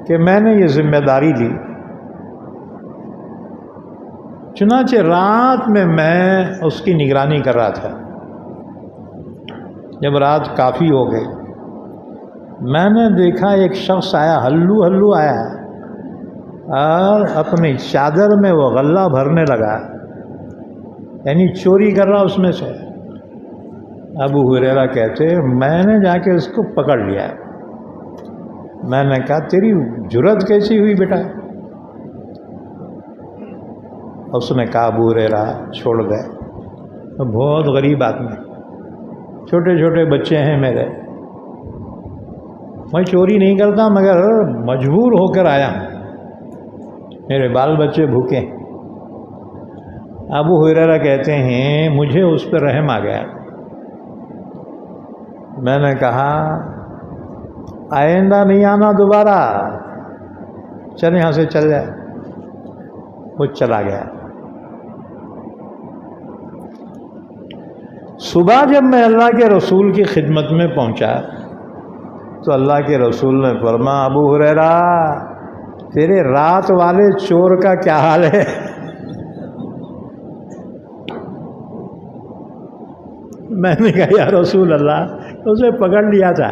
کہ میں نے یہ ذمہ داری لی، چنانچہ رات میں اس کی نگرانی کر رہا تھا۔ جب رات کافی ہو گئی، میں نے دیکھا ایک شخص آیا، ہلو ہلو آیا، اور اپنی چادر میں وہ غلہ بھرنے لگا، یعنی چوری کر رہا اس میں سے۔ ابو ہریرہ کہتے میں نے جا کے اس کو پکڑ لیا، میں نے کہا تیری جرت کیسی ہوئی بیٹا؟ اس نے کہا ابو ہریرہ چھوڑ دے، بہت غریب آدمی، چھوٹے چھوٹے بچے ہیں میرے، میں چوری نہیں کرتا مگر مجبور ہو کر آیا ہوں، میرے بال بچے بھوکے۔ ابو ہریرہ کہتے ہیں مجھے اس پہ رحم آ گیا، میں نے کہا آئندہ نہیں آنا دوبارہ، چل یہاں سے چل جائے۔ وہ چلا گیا۔ صبح جب میں اللہ کے رسول کی خدمت میں پہنچا تو اللہ کے رسول نے فرمایا، ابو ہریرہ تیرے رات والے چور کا کیا حال ہے؟ میں نے کہا یا رسول اللہ اسے پکڑ لیا تھا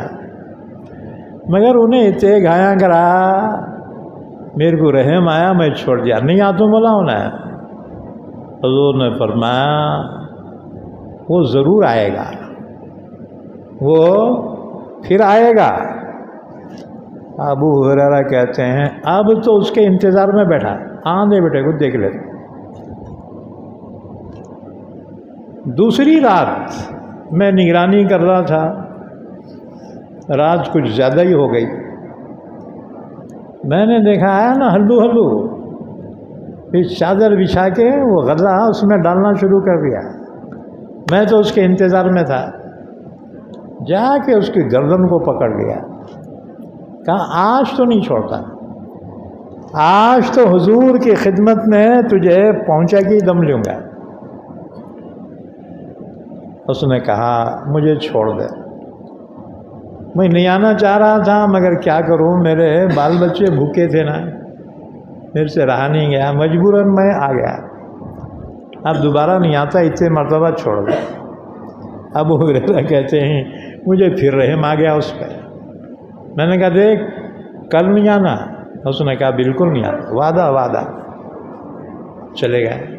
مگر انہیں اتنے گھایا کرا، میرے کو رحم آیا، میں چھوڑ دیا، نہیں آ تو بولا انہیں۔ حضور نے فرمایا وہ ضرور آئے گا، وہ پھر آئے گا۔ ابو ہریرہ کہتے ہیں اب تو اس کے انتظار میں بیٹھا، دے بیٹے کو دیکھ لیتے۔ دوسری رات میں نگرانی کر رہا تھا، رات کچھ زیادہ ہی ہو گئی، میں نے دیکھا آیا نا ہلو ہلو، پھر چادر بچھا کے وہ غلہ اس میں ڈالنا شروع کر دیا۔ میں تو اس کے انتظار میں تھا، جا کے اس کی گردن کو پکڑ لیا، کہا آج تو نہیں چھوڑتا، آج تو حضور کی خدمت میں تجھے پہنچا کے دم لوں گا۔ اس نے کہا مجھے چھوڑ دے، میں نہیں آنا چاہ رہا تھا مگر کیا کروں، میرے بال بچے بھوکے تھے نا، میرے سے رہا نہیں گیا، مجبوراً میں آ گیا، اب دوبارہ نہیں آتا، اتنے مرتبہ چھوڑ دے۔ ابو ہریرہ کہتے ہیں مجھے پھر رحم آ گیا اس پہ، میں نے کہا دیکھ کل نہیں آنا، اس نے کہا بالکل نہیں آنا، وعدہ وعدہ، چلے گئے۔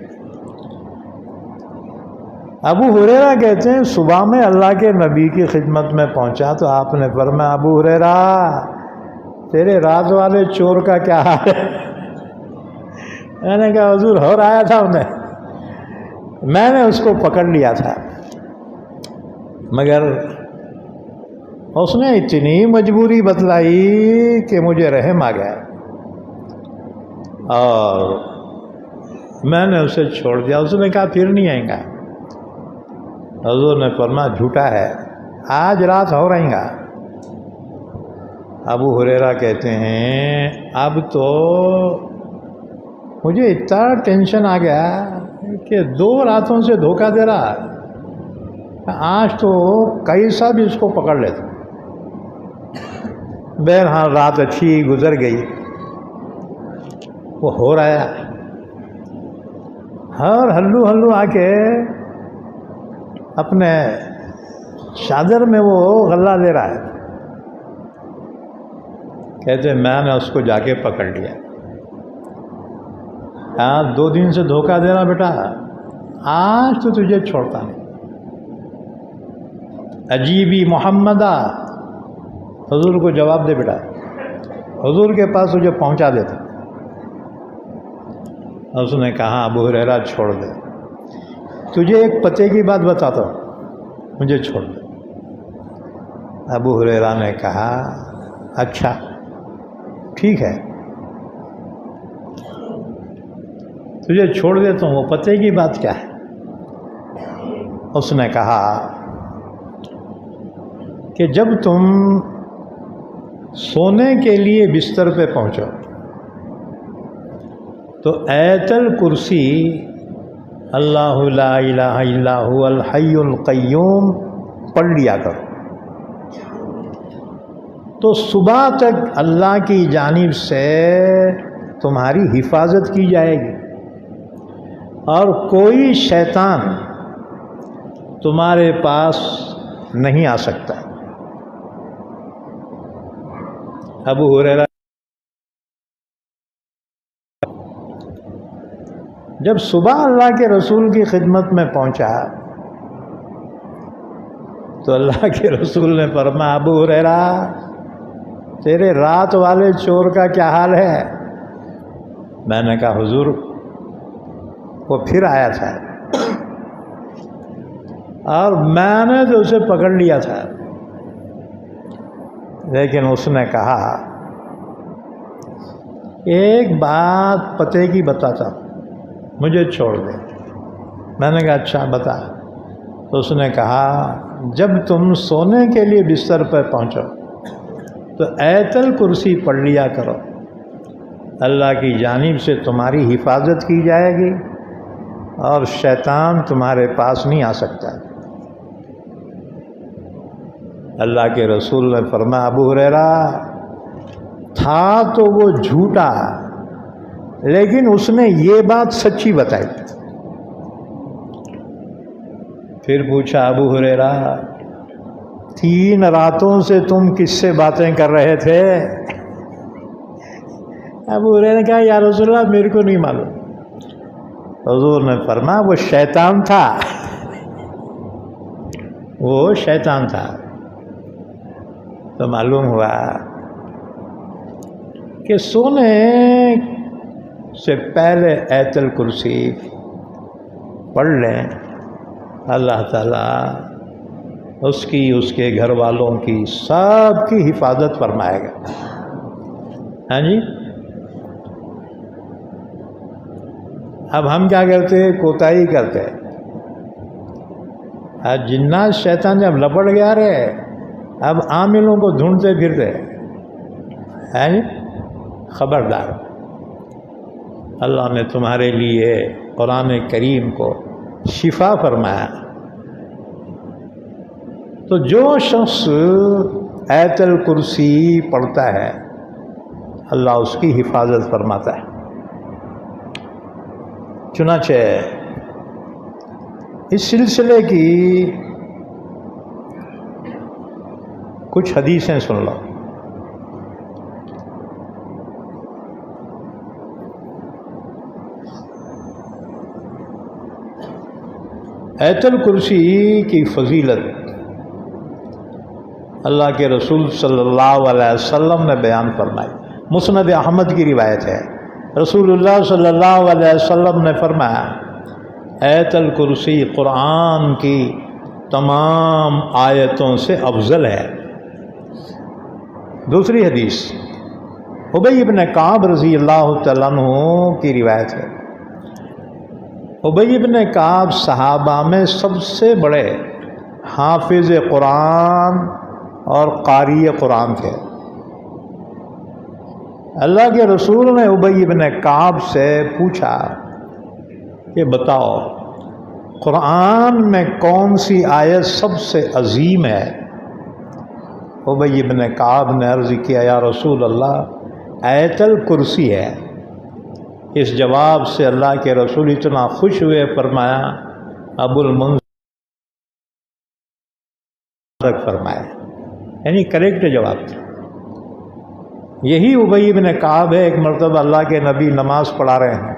ابو ہریرہ کہتے ہیں صبح میں اللہ کے نبی کی خدمت میں پہنچا تو آپ نے فرمایا ابو ہریرہ تیرے رات والے چور کا کیا حال ہے؟ میں نے کہا حضور ہو آیا تھا انہیں، میں نے اس کو پکڑ لیا تھا مگر اس نے اتنی مجبوری بتلائی کہ مجھے رحم آ گیا اور میں نے اسے چھوڑ دیا۔ اس نے کہا پھر نہیں آئیں گا۔ حضور نے فرمایا جھوٹا ہے، آج رات ہو رہیں گا۔ ابو ہریرہ کہتے ہیں اب تو مجھے اتنا ٹینشن آ گیا کہ 2 راتوں سے دھوکہ دے رہا، آج تو کیسا بھی اس کو پکڑ لیتا۔ بہرحال رات اچھی گزر گئی، وہ ہو رہا ہے اور ہلو ہلو آ کے اپنے چادر میں وہ غلہ لے رہا ہے. کہتے میں نے اس کو جا کے پکڑ لیا. ہاں 2 دن سے دھوکہ دے رہا بیٹا، آج تو تجھے چھوڑتا نہیں. عجیبی محمدہ، حضور کو جواب دے بیٹا، حضور کے پاس تجھے پہنچا دیتا. اس نے کہا ابو ہریرہ چھوڑ دے، تجھے ایک پتے کی بات بتاتا ہوں، مجھے چھوڑ دے. ابو ہریرہ نے کہا اچھا ٹھیک ہے، تجھے چھوڑ دیتا ہوں، وہ پتے کی بات کیا ہے؟ اس نے کہا کہ جب تم سونے کے لیے بستر پہ پہنچو تو آیت الکرسی اللہ لا الہ الا هو الحی القیوم پڑھ لیا کرو، تو صبح تک اللہ کی جانب سے تمہاری حفاظت کی جائے گی اور کوئی شیطان تمہارے پاس نہیں آ سکتا. ابو ہریرہ جب صبح اللہ کے رسول کی خدمت میں پہنچا تو اللہ کے رسول نے فرمایا ابو ہریرہ تیرے رات والے چور کا کیا حال ہے؟ میں نے کہا حضور وہ پھر آیا تھا اور میں نے تو اسے پکڑ لیا تھا، لیکن اس نے کہا ایک بات پتے کی بتاتا مجھے چھوڑ دے. میں نے کہا اچھا بتا. تو اس نے کہا جب تم سونے کے لیے بستر پہ پہنچو تو آیت الکرسی پڑھ لیا کرو، اللہ کی جانب سے تمہاری حفاظت کی جائے گی اور شیطان تمہارے پاس نہیں آ سکتا. اللہ کے رسول نے فرمایا ابو ہریرہ تھا تو وہ جھوٹا، لیکن اس نے یہ بات سچی بتائی. پھر پوچھا ابو ہریرہ 3 راتوں سے تم کس سے باتیں کر رہے تھے؟ ابو ہریرہ نے کہا یا رسول اللہ میرے کو نہیں معلوم. حضور نے فرمایا وہ شیطان تھا، وہ شیطان تھا. تو معلوم ہوا کہ سونے سے پہلے آیت الکرسی پڑھ لیں، اللہ تعالیٰ اس کی اس کے گھر والوں کی سب کی حفاظت فرمائے گا. ہاں جی. اب ہم کیا کرتے ہیں؟ کوتاہی کرتے ہیں. آج جنات شیطان جب لپٹ گیا رہے اب عاملوں کو ڈھونڈتے پھرتے ہیں جی. خبردار، اللہ نے تمہارے لیے قرآن کریم کو شفا فرمایا. تو جو شخص آیت الکرسی پڑھتا ہے اللہ اس کی حفاظت فرماتا ہے. چنانچہ اس سلسلے کی کچھ حدیثیں سن لو. آیت الکرسی کی فضیلت اللہ کے رسول صلی اللہ علیہ وسلم نے بیان فرمائی. مسند احمد کی روایت ہے، رسول اللہ صلی اللہ علیہ وسلم نے فرمایا آیت الکرسی قرآن کی تمام آیتوں سے افضل ہے. دوسری حدیث ابی بن کعب رضی اللہ تعالیٰ عنہ کی روایت ہے. ابی بن کعب صحابہ میں سب سے بڑے حافظ قرآن اور قاری قرآن تھے. اللہ کے رسول نے ابی بن کعب سے پوچھا کہ بتاؤ قرآن میں کون سی آیت سب سے عظیم ہے؟ ابی بن کعب نے عرض کیا یا رسول اللہ آیت الکرسی ہے. اس جواب سے اللہ کے رسول اتنا خوش ہوئے، فرمایا ابو المنذر تک فرمایا، یعنی کریکٹ جواب تھا۔ یہی ابی بن کعب ہے، ایک مرتبہ اللہ کے نبی نماز پڑھا رہے ہیں،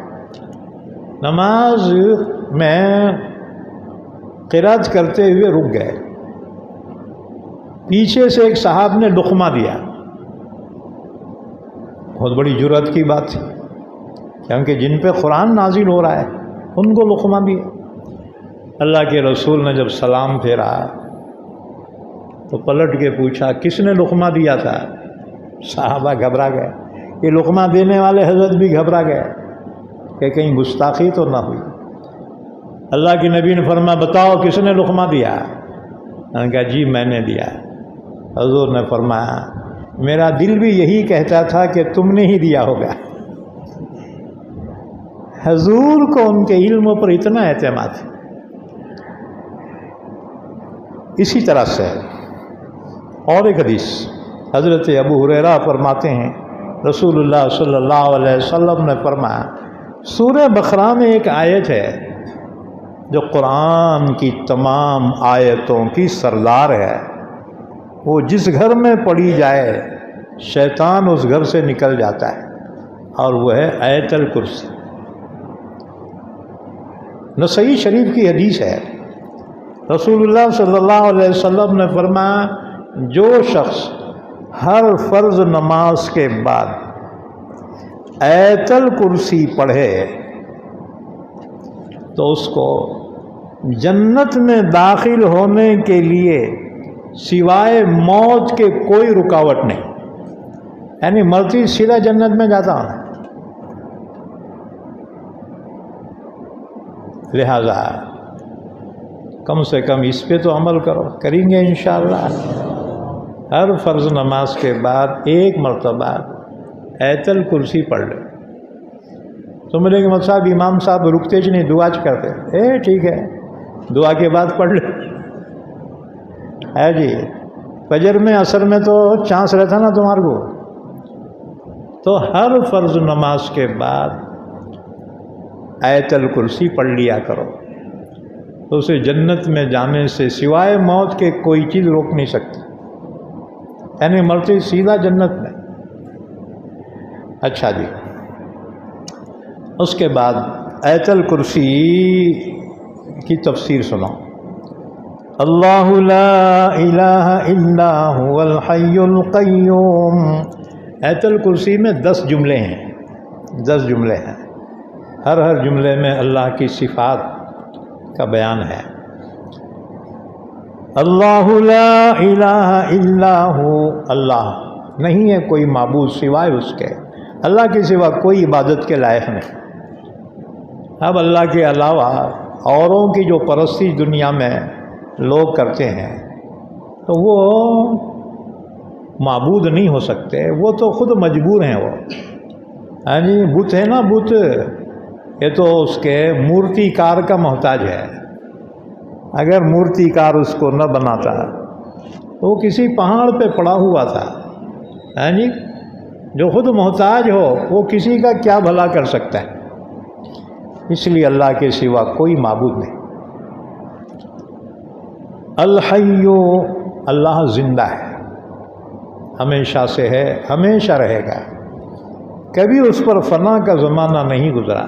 نماز میں قرات کرتے ہوئے رک گئے، پیچھے سے ایک صاحب نے لقمہ دیا، بہت بڑی جرأت کی بات تھی، کیونکہ جن پہ قرآن نازل ہو رہا ہے ان کو لقمہ دیا۔ اللہ کے رسول نے جب سلام پھیرا تو پلٹ کے پوچھا کس نے لقمہ دیا تھا؟ صحابہ گھبرا گئے، یہ لقمہ دینے والے حضرت بھی گھبرا گئے کہ کہیں گستاخی تو نہ ہوئی۔ اللہ کے نبی نے فرمایا بتاؤ کس نے لقمہ دیا؟ میں نے کہا جی میں نے دیا۔ حضور نے فرمایا میرا دل بھی یہی کہتا تھا کہ تم نے ہی دیا ہوگا۔ حضور کو ان کے علم پر اتنا اعتماد ہے۔ اسی طرح سے اور ایک حدیث حضرت ابو ہریرہ فرماتے ہیں رسول اللہ صلی اللہ علیہ وسلم نے فرمایا سورہ بقرہ میں ایک آیت ہے جو قرآن کی تمام آیتوں کی سردار ہے، وہ جس گھر میں پڑھی جائے شیطان اس گھر سے نکل جاتا ہے، اور وہ ہے آیت الکرسی۔ نسائی شریف کی حدیث ہے، رسول اللہ صلی اللہ علیہ وسلم نے فرمایا جو شخص ہر فرض نماز کے بعد آیت الکرسی پڑھے تو اس کو جنت میں داخل ہونے کے لیے سوائے موت کے کوئی رکاوٹ نہیں، یعنی مرتی سیدھا جنت میں جاتا ہوں۔ لہذا کم سے کم اس پہ تو عمل کرو، کریں گے انشاءاللہ۔ ہر فرض نماز کے بعد ایک مرتبہ آیت الکرسی پڑھ لے۔ تو ملے کہ صاحب امام صاحب رکتے نہیں، دعا کرتے، ٹھیک ہے دعا کے بعد پڑھ لے، ہے جی فجر میں عصر میں تو چانس رہتا نا تمہارے کو، تو ہر فرض نماز کے بعد آیت الکرسی پڑھ لیا کرو، تو اسے جنت میں جانے سے سوائے موت کے کوئی چیز روک نہیں سکتی، یعنی مرتے سیدھا جنت میں۔ اچھا جی، اس کے بعد آیت الکرسی کی تفسیر سنو۔ اللہ لا الہ الا هو الحی القیوم، آیت الکرسی میں 10 جملے ہیں، 10 جملے ہیں، ہر جملے میں اللہ کی صفات کا بیان ہے۔ اللہ لا الہ الا ہو، اللہ نہیں ہے کوئی معبود سوائے اس کے، اللہ کے سوا کوئی عبادت کے لائق نہیں۔ اب اللہ کے علاوہ اوروں کی جو پرستی دنیا میں لوگ کرتے ہیں تو وہ معبود نہیں ہو سکتے، وہ تو خود مجبور ہیں۔ وہ ہاں جی بت ہے نا، بت یہ تو اس کے مورتی کار کا محتاج ہے، اگر مورتی کار اس کو نہ بناتا تو وہ کسی پہاڑ پہ پڑا ہوا تھا، ہاں جی جو خود محتاج ہو وہ کسی کا کیا بھلا کر سکتا ہے، اس لیے اللہ کے سوا کوئی معبود نہیں۔ الحی، اللہ زندہ ہے، ہمیشہ سے ہے، ہمیشہ رہے گا، کبھی اس پر فنا کا زمانہ نہیں گزرا،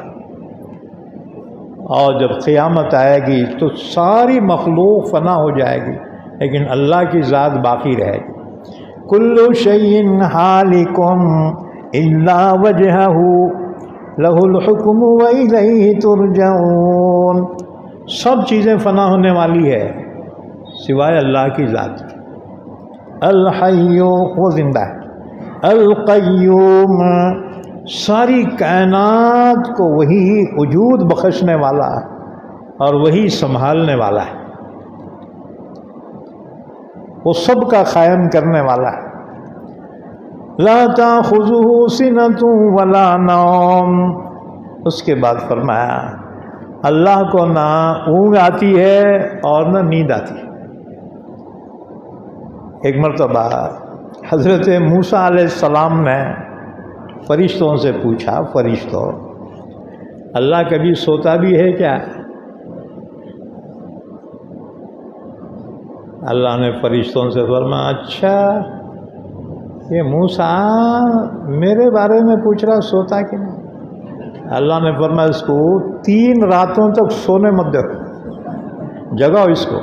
اور جب قیامت آئے گی تو ساری مخلوق فنا ہو جائے گی لیکن اللہ کی ذات باقی رہے گی۔ کل شیء ہالک الا وجہہ لہ الحکم والیہ ترجعون، سب چیزیں فنا ہونے والی ہے سوائے اللہ کی ذات۔ الحی، وہ زندہ ہے، القیوم، ساری کائنات کو وہی وجود بخشنے والا اور وہی سنبھالنے والا ہے، وہ سب کا قائم کرنے والا ہے۔ لا تأخذہ سنۃ ولا نوم، اس کے بعد فرمایا اللہ کو نہ اونگ آتی ہے اور نہ نیند آتی ہے۔ ایک مرتبہ حضرت موسیٰ علیہ السلام نے فرشتوں سے پوچھا، فرشتوں اللہ کبھی سوتا بھی ہے کیا؟ اللہ نے فرشتوں سے فرمایا اچھا یہ موسیٰ میرے بارے میں پوچھ رہا سوتا کہ نہیں؟ اللہ نے فرمایا اس کو 3 راتوں تک سونے مت دو، جگاؤ اس کو۔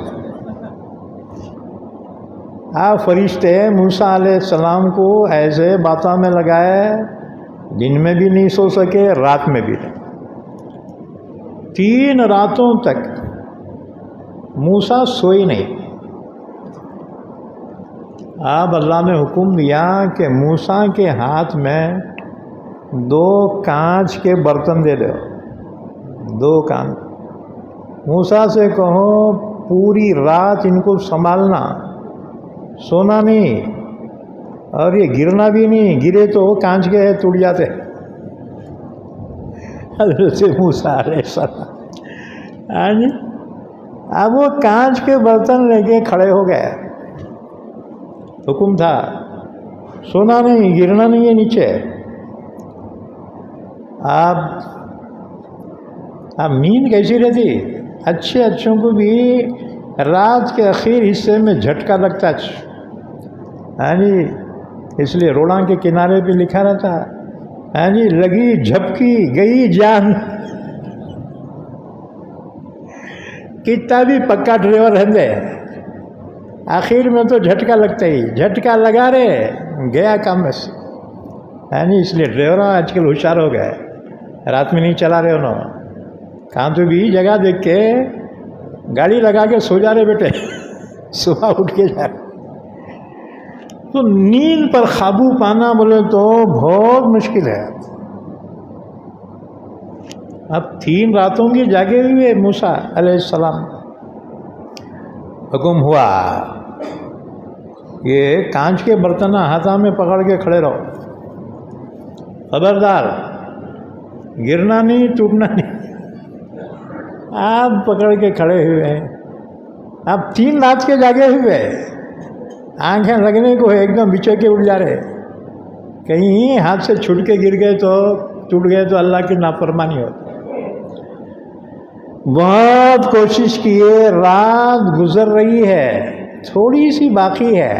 آپ فرشتے موسیٰ علیہ السلام کو ایسے باتوں میں لگائے، دن میں بھی نہیں سو سکے، رات میں بھی نہیں۔ 3 راتوں تک موسیٰ سوئی نہیں۔ اب اللہ نے حکم دیا کہ موسیٰ کے ہاتھ میں 2 کانچ کے برتن دے دو، 2 کانچ۔ موسیٰ سے کہو پوری رات ان کو سنبھالنا، سونا نہیں، اور یہ گرنا بھی نہیں، گرے تو کانچ کے ٹوٹ جاتے۔ حضرت موسیٰ علیہ السلام اب وہ کانچ کے برتن لے کے کھڑے ہو گئے۔ حکم تھا سونا نہیں، گرنا نہیں ہے نیچے۔ اب نیند کیسی رہتی؟ اچھوں کو بھی رات کے آخر حصے میں جھٹکا لگتا جی، اس لیے روڈاں کے کنارے پہ لکھا رہتا جی لگی جھپکی گئی جان۔ کتنا بھی پکا ڈرائیور رہندے آخر میں تو جھٹکا لگتا ہی، جھٹکا لگا رہے گیا کام میں سے۔ اس لیے ڈرائیور آج کل ہوشیار ہو گئے، رات میں نہیں چلا رہے انہوں، کہاں تو بھی جگہ دیکھ کے گاڑی لگا کے سو جا رہے بیٹے، صبح اٹھ کے جا رہے۔ تو نیند پر قابو پانا بولے تو بہت مشکل ہے۔ اب 3 راتوں کی جاگے ہوئے موسیٰ علیہ السلام، حکم ہوا یہ کانچ کے برتن ہاتھوں میں پکڑ کے کھڑے رہو، خبردار گرنا نہیں، ٹوٹنا نہیں۔ آپ پکڑ کے کھڑے ہوئے ہیں، آپ 3 رات کے جاگے ہوئے، آنکھیں لگنے کو ایک دم بچے کے اٹھ جا رہے، کہیں ہاتھ سے چھوٹ کے گر گئے تو ٹوٹ گئے تو اللہ کی نافرمانی ہوتی۔ بہت کوشش کیے، رات گزر رہی ہے، تھوڑی سی باقی ہے،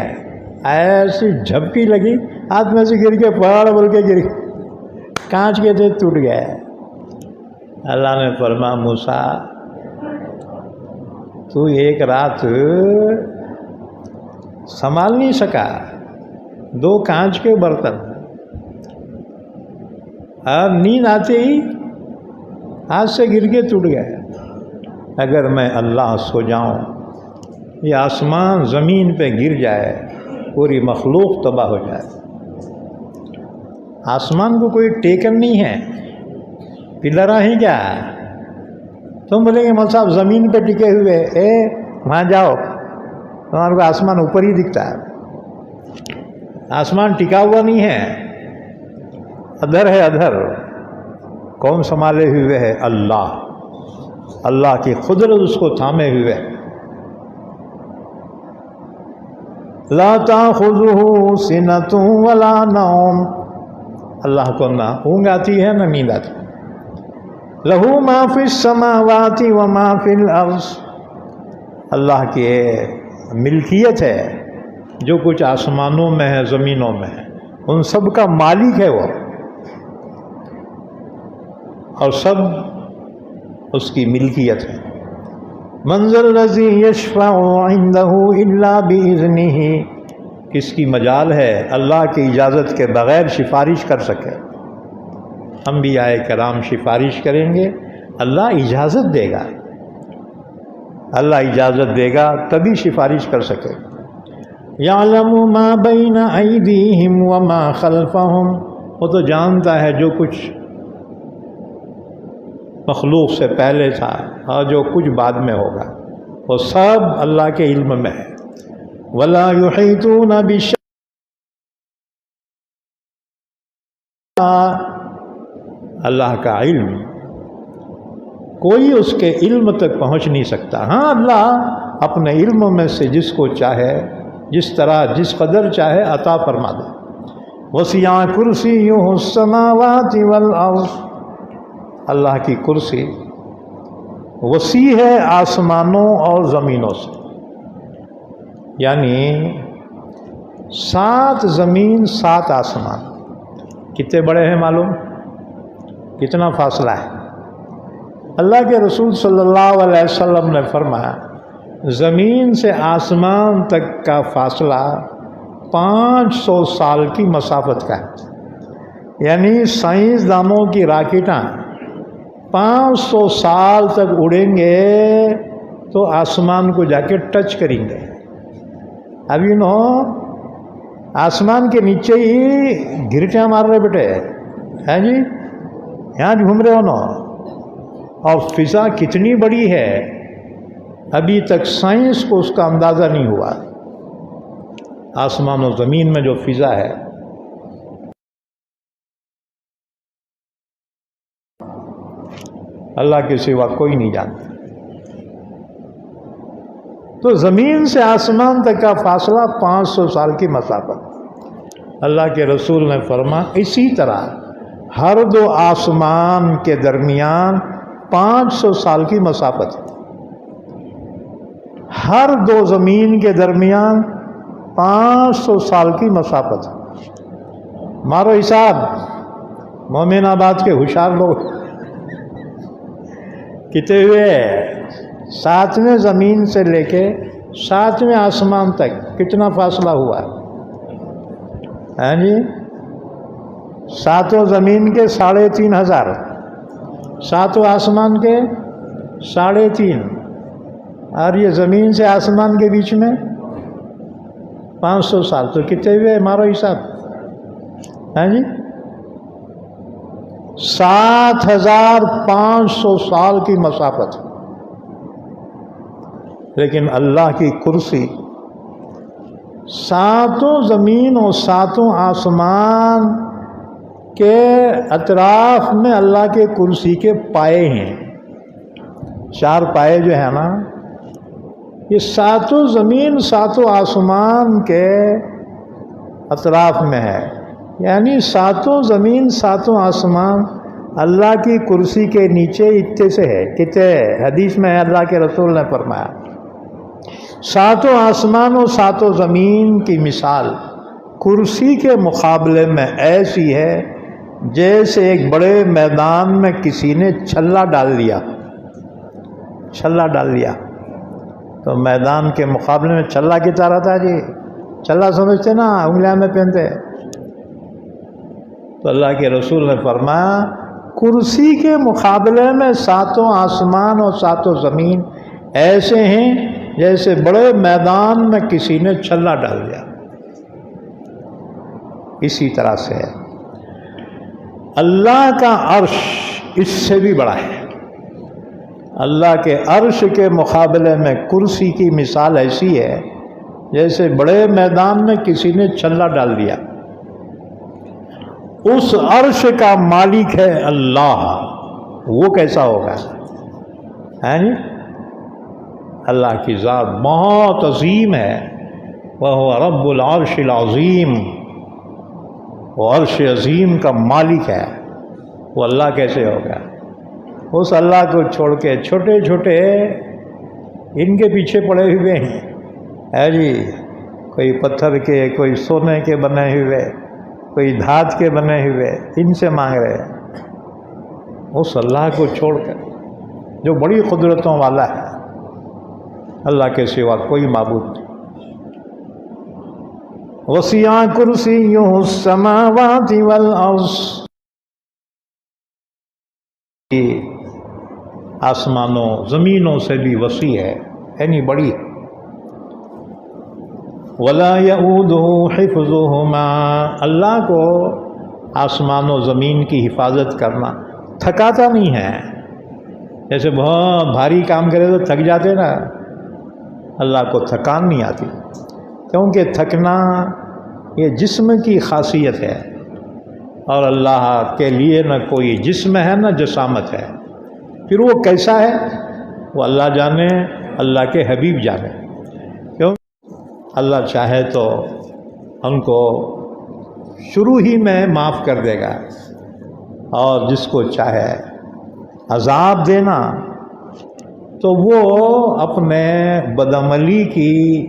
ایسی جھپکی لگی، ہاتھ میں سے گر کے پہاڑ بول کے گر کانچ کے تھے ٹوٹ گئے۔ اللہ نے فرمایا موسیٰ تو 1 رات سنبھال نہیں سکا، 2 کانچ کے برتن، اب نیند آتے ہی ہاتھ سے گر کے ٹوٹ گئے۔ اگر میں اللہ سو جاؤں، یہ آسمان زمین پہ گر جائے، پوری مخلوق تباہ ہو جائے۔ آسمان کو کوئی ٹیکن نہیں ہے، پلرا ہی کیا ہے؟ تم بولیں گے مول صاحب زمین پہ ٹکے ہوئے، وہاں جاؤ تمہارے کو آسمان اوپر ہی دکھتا ہے۔ آسمان ٹکا ہوا نہیں ہے، ادھر ہے ادھر۔ کون سنبھالے ہوئے ہے؟ اللہ، اللہ کی قدرت اس کو تھامے ہوئے۔ لا تأخذہ سنۃ ولا نوم، اللہ کو نہ اونگ آتی ہے نہ نیند آتی۔ لہ ما فی السماوات وما فی الارض، اللہ کی ملکیت ہے جو کچھ آسمانوں میں ہے زمینوں میں ہے، ان سب کا مالک ہے وہ، اور سب اس کی ملکیت ہے۔ من ذا الذی یشفع عندہ الا باذنہ، کس کی مجال ہے اللہ کی اجازت کے بغیر سفارش کر سکے؟ انبیاء کرام سفارش کریں گے، اللہ اجازت دے گا، اللہ اجازت دے گا تبھی سفارش کر سکے۔ یعلم ما بین ایدیہم وما خلفہم، وہ تو جانتا ہے جو کچھ مخلوق سے پہلے تھا اور جو کچھ بعد میں ہوگا، وہ سب اللہ کے علم میں ہے۔ ولا یحیطون بشیء، اللہ کا علم کوئی اس کے علم تک پہنچ نہیں سکتا۔ ہاں اللہ اپنے علم میں سے جس کو چاہے، جس طرح جس قدر چاہے عطا فرما دے۔ وسع کرسیہ السماوات والارض، اللہ کی کرسی وسیع ہے آسمانوں اور زمینوں سے۔ یعنی 7 زمین 7 آسمان کتنے بڑے ہیں معلوم؟ کتنا فاصلہ ہے؟ اللہ کے رسول صلی اللہ علیہ وسلم نے فرمایا زمین سے آسمان تک کا فاصلہ 500 سال کی مسافت کا ہے، یعنی سائنسدانوں کی راکٹاں 500 سال تک اڑیں گے تو آسمان کو جا کے ٹچ کریں گے۔ اب آسمان کے نیچے ہی گھرٹیاں مار رہے بیٹے ہیں جی، یہاں گھوم رہے ہو نا، اور فضا کتنی بڑی ہے ابھی تک سائنس کو اس کا اندازہ نہیں ہوا۔ آسمان و زمین میں جو فضا ہے اللہ کے سوا کوئی نہیں جانتا۔ تو زمین سے آسمان تک کا فاصلہ 500 سال کی مسافت۔ اللہ کے رسول نے فرمایا اسی طرح ہر 2 آسمان کے درمیان 500 سال کی مسافت ہے، ہر 2 زمین کے درمیان 500 سال کی مسافت ہے۔ مارو حساب، مومن آباد کے ہوشیار لوگ کتنے ہوئے؟ 7ویں زمین سے لے کے 7ویں آسمان تک کتنا فاصلہ ہوا؟ ہاں جی، 7 زمین کے 3500، 7 آسمان کے 3.5، اور یہ زمین سے آسمان کے بیچ میں 500 سال، تو کتنے ہوئے مارو حساب؟ ہاں جی، 7500 سال کی مسافت۔ لیکن اللہ کی کرسی 7 زمین اور 7 آسمان کے اطراف میں اللہ کے کرسی کے پائے ہیں، 4 پائے جو ہے نا، یہ 7 زمین 7 آسمان کے اطراف میں ہے، یعنی 7 زمین 7 آسمان اللہ کی کرسی کے نیچے اتنے سے ہے۔ کتنے حدیث میں اللہ کے رسول نے فرمایا 7 آسمان اور 7 زمین کی مثال کرسی کے مقابلے میں ایسی ہے جیسے ایک بڑے میدان میں کسی نے چھلا ڈال لیا، تو میدان کے مقابلے میں چھلا کتنا رہتا ہے جی؟ چھلا سمجھتے نا، انگلیاں میں پہنتے۔ تو اللہ کے رسول نے فرمایا کرسی کے مقابلے میں 7 آسمان اور 7 زمین ایسے ہیں جیسے بڑے میدان میں کسی نے چھلا ڈال دیا۔ اسی طرح سے اللہ کا عرش اس سے بھی بڑا ہے۔ اللہ کے عرش کے مقابلے میں کرسی کی مثال ایسی ہے جیسے بڑے میدان میں کسی نے چھلا ڈال دیا۔ اس عرش کا مالک ہے اللہ، وہ کیسا ہوگا؟ جی، اللہ کی ذات بہت عظیم ہے، وہ رب العرش العظیم، وہ عرش عظیم کا مالک ہے، وہ اللہ کیسے ہوگا؟ اس اللہ کو چھوڑ کے چھوٹے چھوٹے ان کے پیچھے پڑے ہوئے ہیں جی، کوئی پتھر کے، کوئی سونے کے بنے ہوئے، کوئی دھات کے بنے ہوئے، ان سے مانگ رہے ہیں۔ اس اللہ کو چھوڑ کر جو بڑی قدرتوں والا ہے، اللہ کے سوا کوئی معبود نہیں۔ وسیع کرسیہ السماوات والارض، آسمانوں زمینوں سے بھی وسیع ہے، یعنی بڑی ہے۔ ولا یعودہ حفظہما، اللہ کو آسمان و زمین کی حفاظت کرنا تھکاتا نہیں ہے۔ جیسے بہت بھاری کام کرے تو تھک جاتے نا، اللہ کو تھکان نہیں آتی، کیونکہ تھکنا یہ جسم کی خاصیت ہے، اور اللہ کے لیے نہ کوئی جسم ہے نہ جسامت ہے۔ پھر وہ کیسا ہے وہ اللہ جانے، اللہ کے حبیب جانے۔ کیوں؟ اللہ چاہے تو ہم کو شروع ہی میں معاف کر دے گا، اور جس کو چاہے عذاب دینا تو وہ اپنے بدعملی کی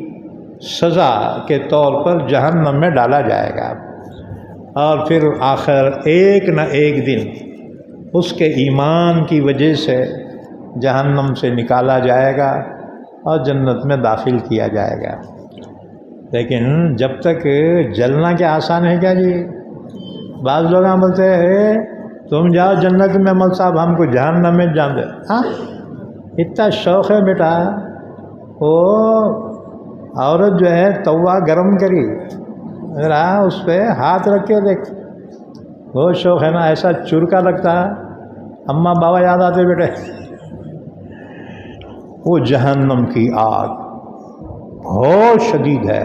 سزا کے طور پر جہنم میں ڈالا جائے گا، اور پھر آخر ایک نہ ایک دن اس کے ایمان کی وجہ سے جہنم سے نکالا جائے گا اور جنت میں داخل کیا جائے گا۔ لیکن جب تک جلنا کیا آسان ہے کیا جی؟ بعض لوگ بولتے ہیں تم جاؤ جنت میں، مول صاحب ہم کو جہنم میں جان دے۔ ہاں اتنا شوق ہے بیٹا، وہ عورت جو ہے توا گرم کری، اگر اس پہ ہاتھ رکھ کے دیکھ، بہت شوق ہے نا، ایسا چرکا لگتا ہے، اماں بابا یاد آتے بیٹے۔ وہ جہنم کی آگ بہت شدید ہے۔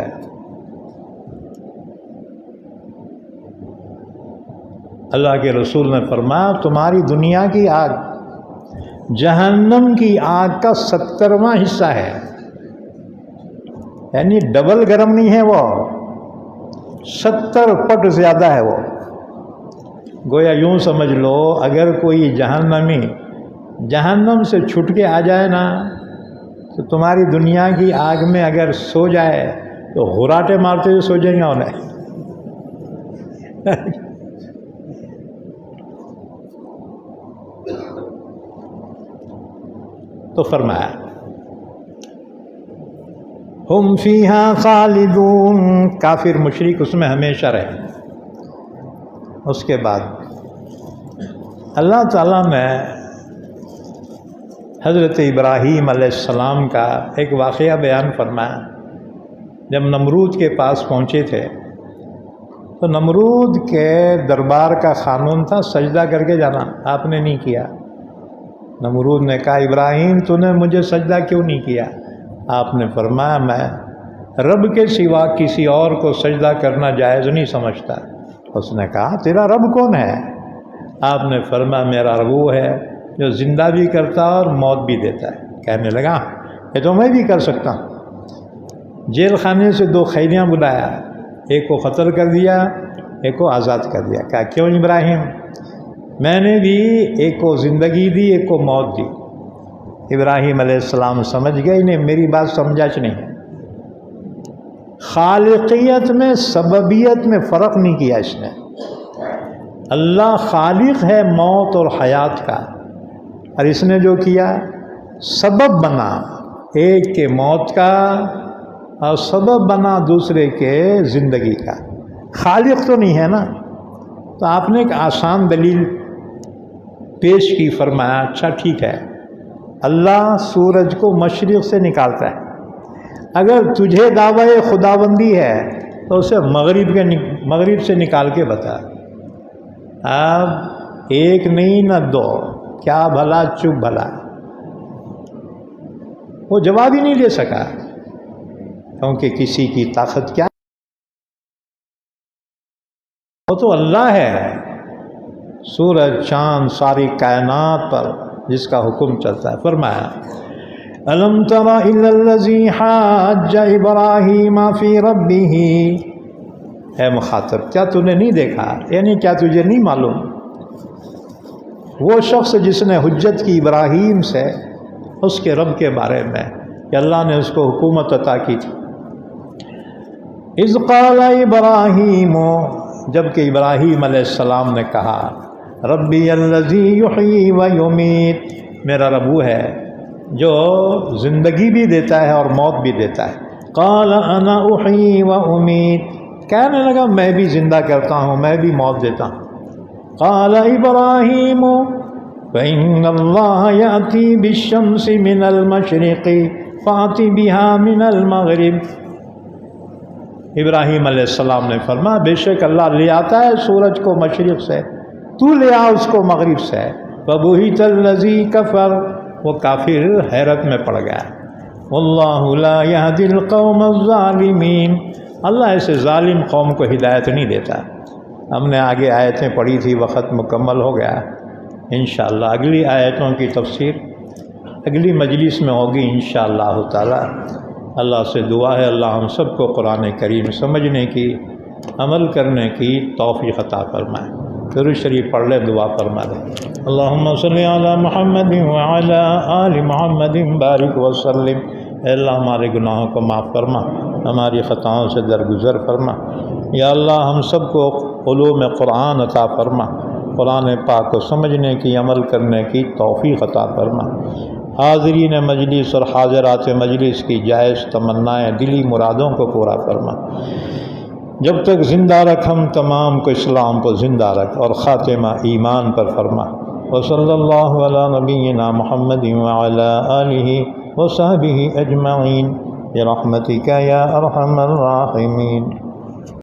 اللہ کے رسول نے فرمایا تمہاری دنیا کی آگ جہنم کی آگ کا 70واں حصہ ہے، یعنی ڈبل گرم نہیں ہے، وہ 70 پٹ زیادہ ہے۔ وہ گویا یوں سمجھ لو اگر کوئی جہنمی جہنم سے چھٹ کے آ جائے نا تو تمہاری دنیا کی آگ میں اگر سو جائے تو غراٹے مارتے ہوئے سو جائیں گا انہیں۔ تو فرمایا ہم فیہا خالدون، کافر مشرک اس میں ہمیشہ رہے۔ اس کے بعد اللہ تعالیٰ نے حضرت ابراہیم علیہ السلام کا ایک واقعہ بیان فرمایا۔ جب نمرود کے پاس پہنچے تھے تو نمرود کے دربار کا قانون تھا سجدہ کر کے جانا، آپ نے نہیں کیا۔ نمرود نے کہا ابراہیم تو نے مجھے سجدہ کیوں نہیں کیا؟ آپ نے فرمایا میں رب کے سوا کسی اور کو سجدہ کرنا جائز نہیں سمجھتا۔ اس نے کہا تیرا رب کون ہے؟ آپ نے فرمایا میرا رب وہ ہے جو زندہ بھی کرتا اور موت بھی دیتا ہے۔ کہنے لگا یہ تو میں بھی کر سکتا ہوں۔ جیل خانے سے 2 قیدیاں بلایا، ایک کو قتل کر دیا، ایک کو آزاد کر دیا۔ کہا کیوں ابراہیم؟ میں نے بھی ایک کو زندگی دی، ایک کو موت دی۔ ابراہیم علیہ السلام سمجھ گئے انہیں میری بات سمجھا نہیں۔ خالقیت میں سببیت میں فرق نہیں کیا اس نے۔ اللہ خالق ہے موت اور حیات کا، اور اس نے جو کیا سبب بنا ایک کے موت کا اور سبب بنا دوسرے کے زندگی کا۔ خالق تو نہیں ہے نا۔ تو آپ نے ایک آسان دلیل پیش کی، فرمایا اچھا ٹھیک ہے، اللہ سورج کو مشرق سے نکالتا ہے، اگر تجھے دعوی خداوندی ہے تو اسے مغرب سے نکال کے بتا۔ اب ایک نہیں نہ 2، کیا بھلا چپ بھلا، وہ جواب ہی نہیں دے سکا، کیونکہ کسی کی طاقت کیا، وہ تو اللہ ہے۔ سورج چاند ساری کائنات پر جس کا حکم چلتا ہے۔ فرمایا الم تر الی الذی حاج ابراہیم فی ربہ، اے مخاطب کیا تو نے نہیں دیکھا، یعنی کیا تجھے نہیں معلوم وہ شخص جس نے حجت کی ابراہیم سے اس کے رب کے بارے میں کہ اللہ نے اس کو حکومت عطا کی تھی۔ اذ قال ابراہیم، جب کہ ابراہیم علیہ السلام نے کہا ربی الذی یحیی و یمیت، میرا رب وہ ہے جو زندگی بھی دیتا ہے اور موت بھی دیتا ہے۔ قال انا احیی و امیت، کہنے لگا میں بھی زندہ کرتا ہوں میں بھی موت دیتا ہوں۔ قال ابراہیم فإن اللہ یأتی بالشمس من المشرق فأت بها من المغرب، ابراہیم علیہ السلام نے فرمایا بے شک اللہ لے آتا ہے سورج کو مشرق سے، تو لے آ اس کو مغرب سے۔ فبہت الذی کفر، وہ کافر حیرت میں پڑ گیا۔ واللہ لا یہدی القوم الظالمین، اللہ ایسے ظالم قوم کو ہدایت نہیں دیتا۔ ہم نے آگے آیتیں پڑھی تھی، وقت مکمل ہو گیا۔ انشاءاللہ اگلی آیتوں کی تفسیر اگلی مجلس میں ہوگی انشاءاللہ تعالی۔ اللہ سے دعا ہے اللہ ہم سب کو قرآن کریم سمجھنے کی، عمل کرنے کی توفیق عطا فرمائے۔ درود شریف پڑھ لے، دعا فرما دیں۔ اللہم صلی علی محمد وعلی آل محمد بارک وسلم اے اللہ ہمارے گناہوں کو معاف فرما، ہماری خطاؤں سے درگزر فرما۔ یا اللہ ہم سب کو علوم قرآن عطا فرما، قرآن پاک کو سمجھنے کی، عمل کرنے کی توفیق عطا فرما۔ حاضرین مجلس اور حاضرات مجلس کی جائز تمنائیں، دلی مرادوں کو پورا فرما۔ جب تک زندہ رکھ ہم تمام کو اسلام کو زندہ رکھ اور خاتمہ ایمان پر فرما۔ وصلی اللہ علی نبینا محمد وعلی آلہ وصحبہ اجمعین برحمتک یا ارحم الراحمین۔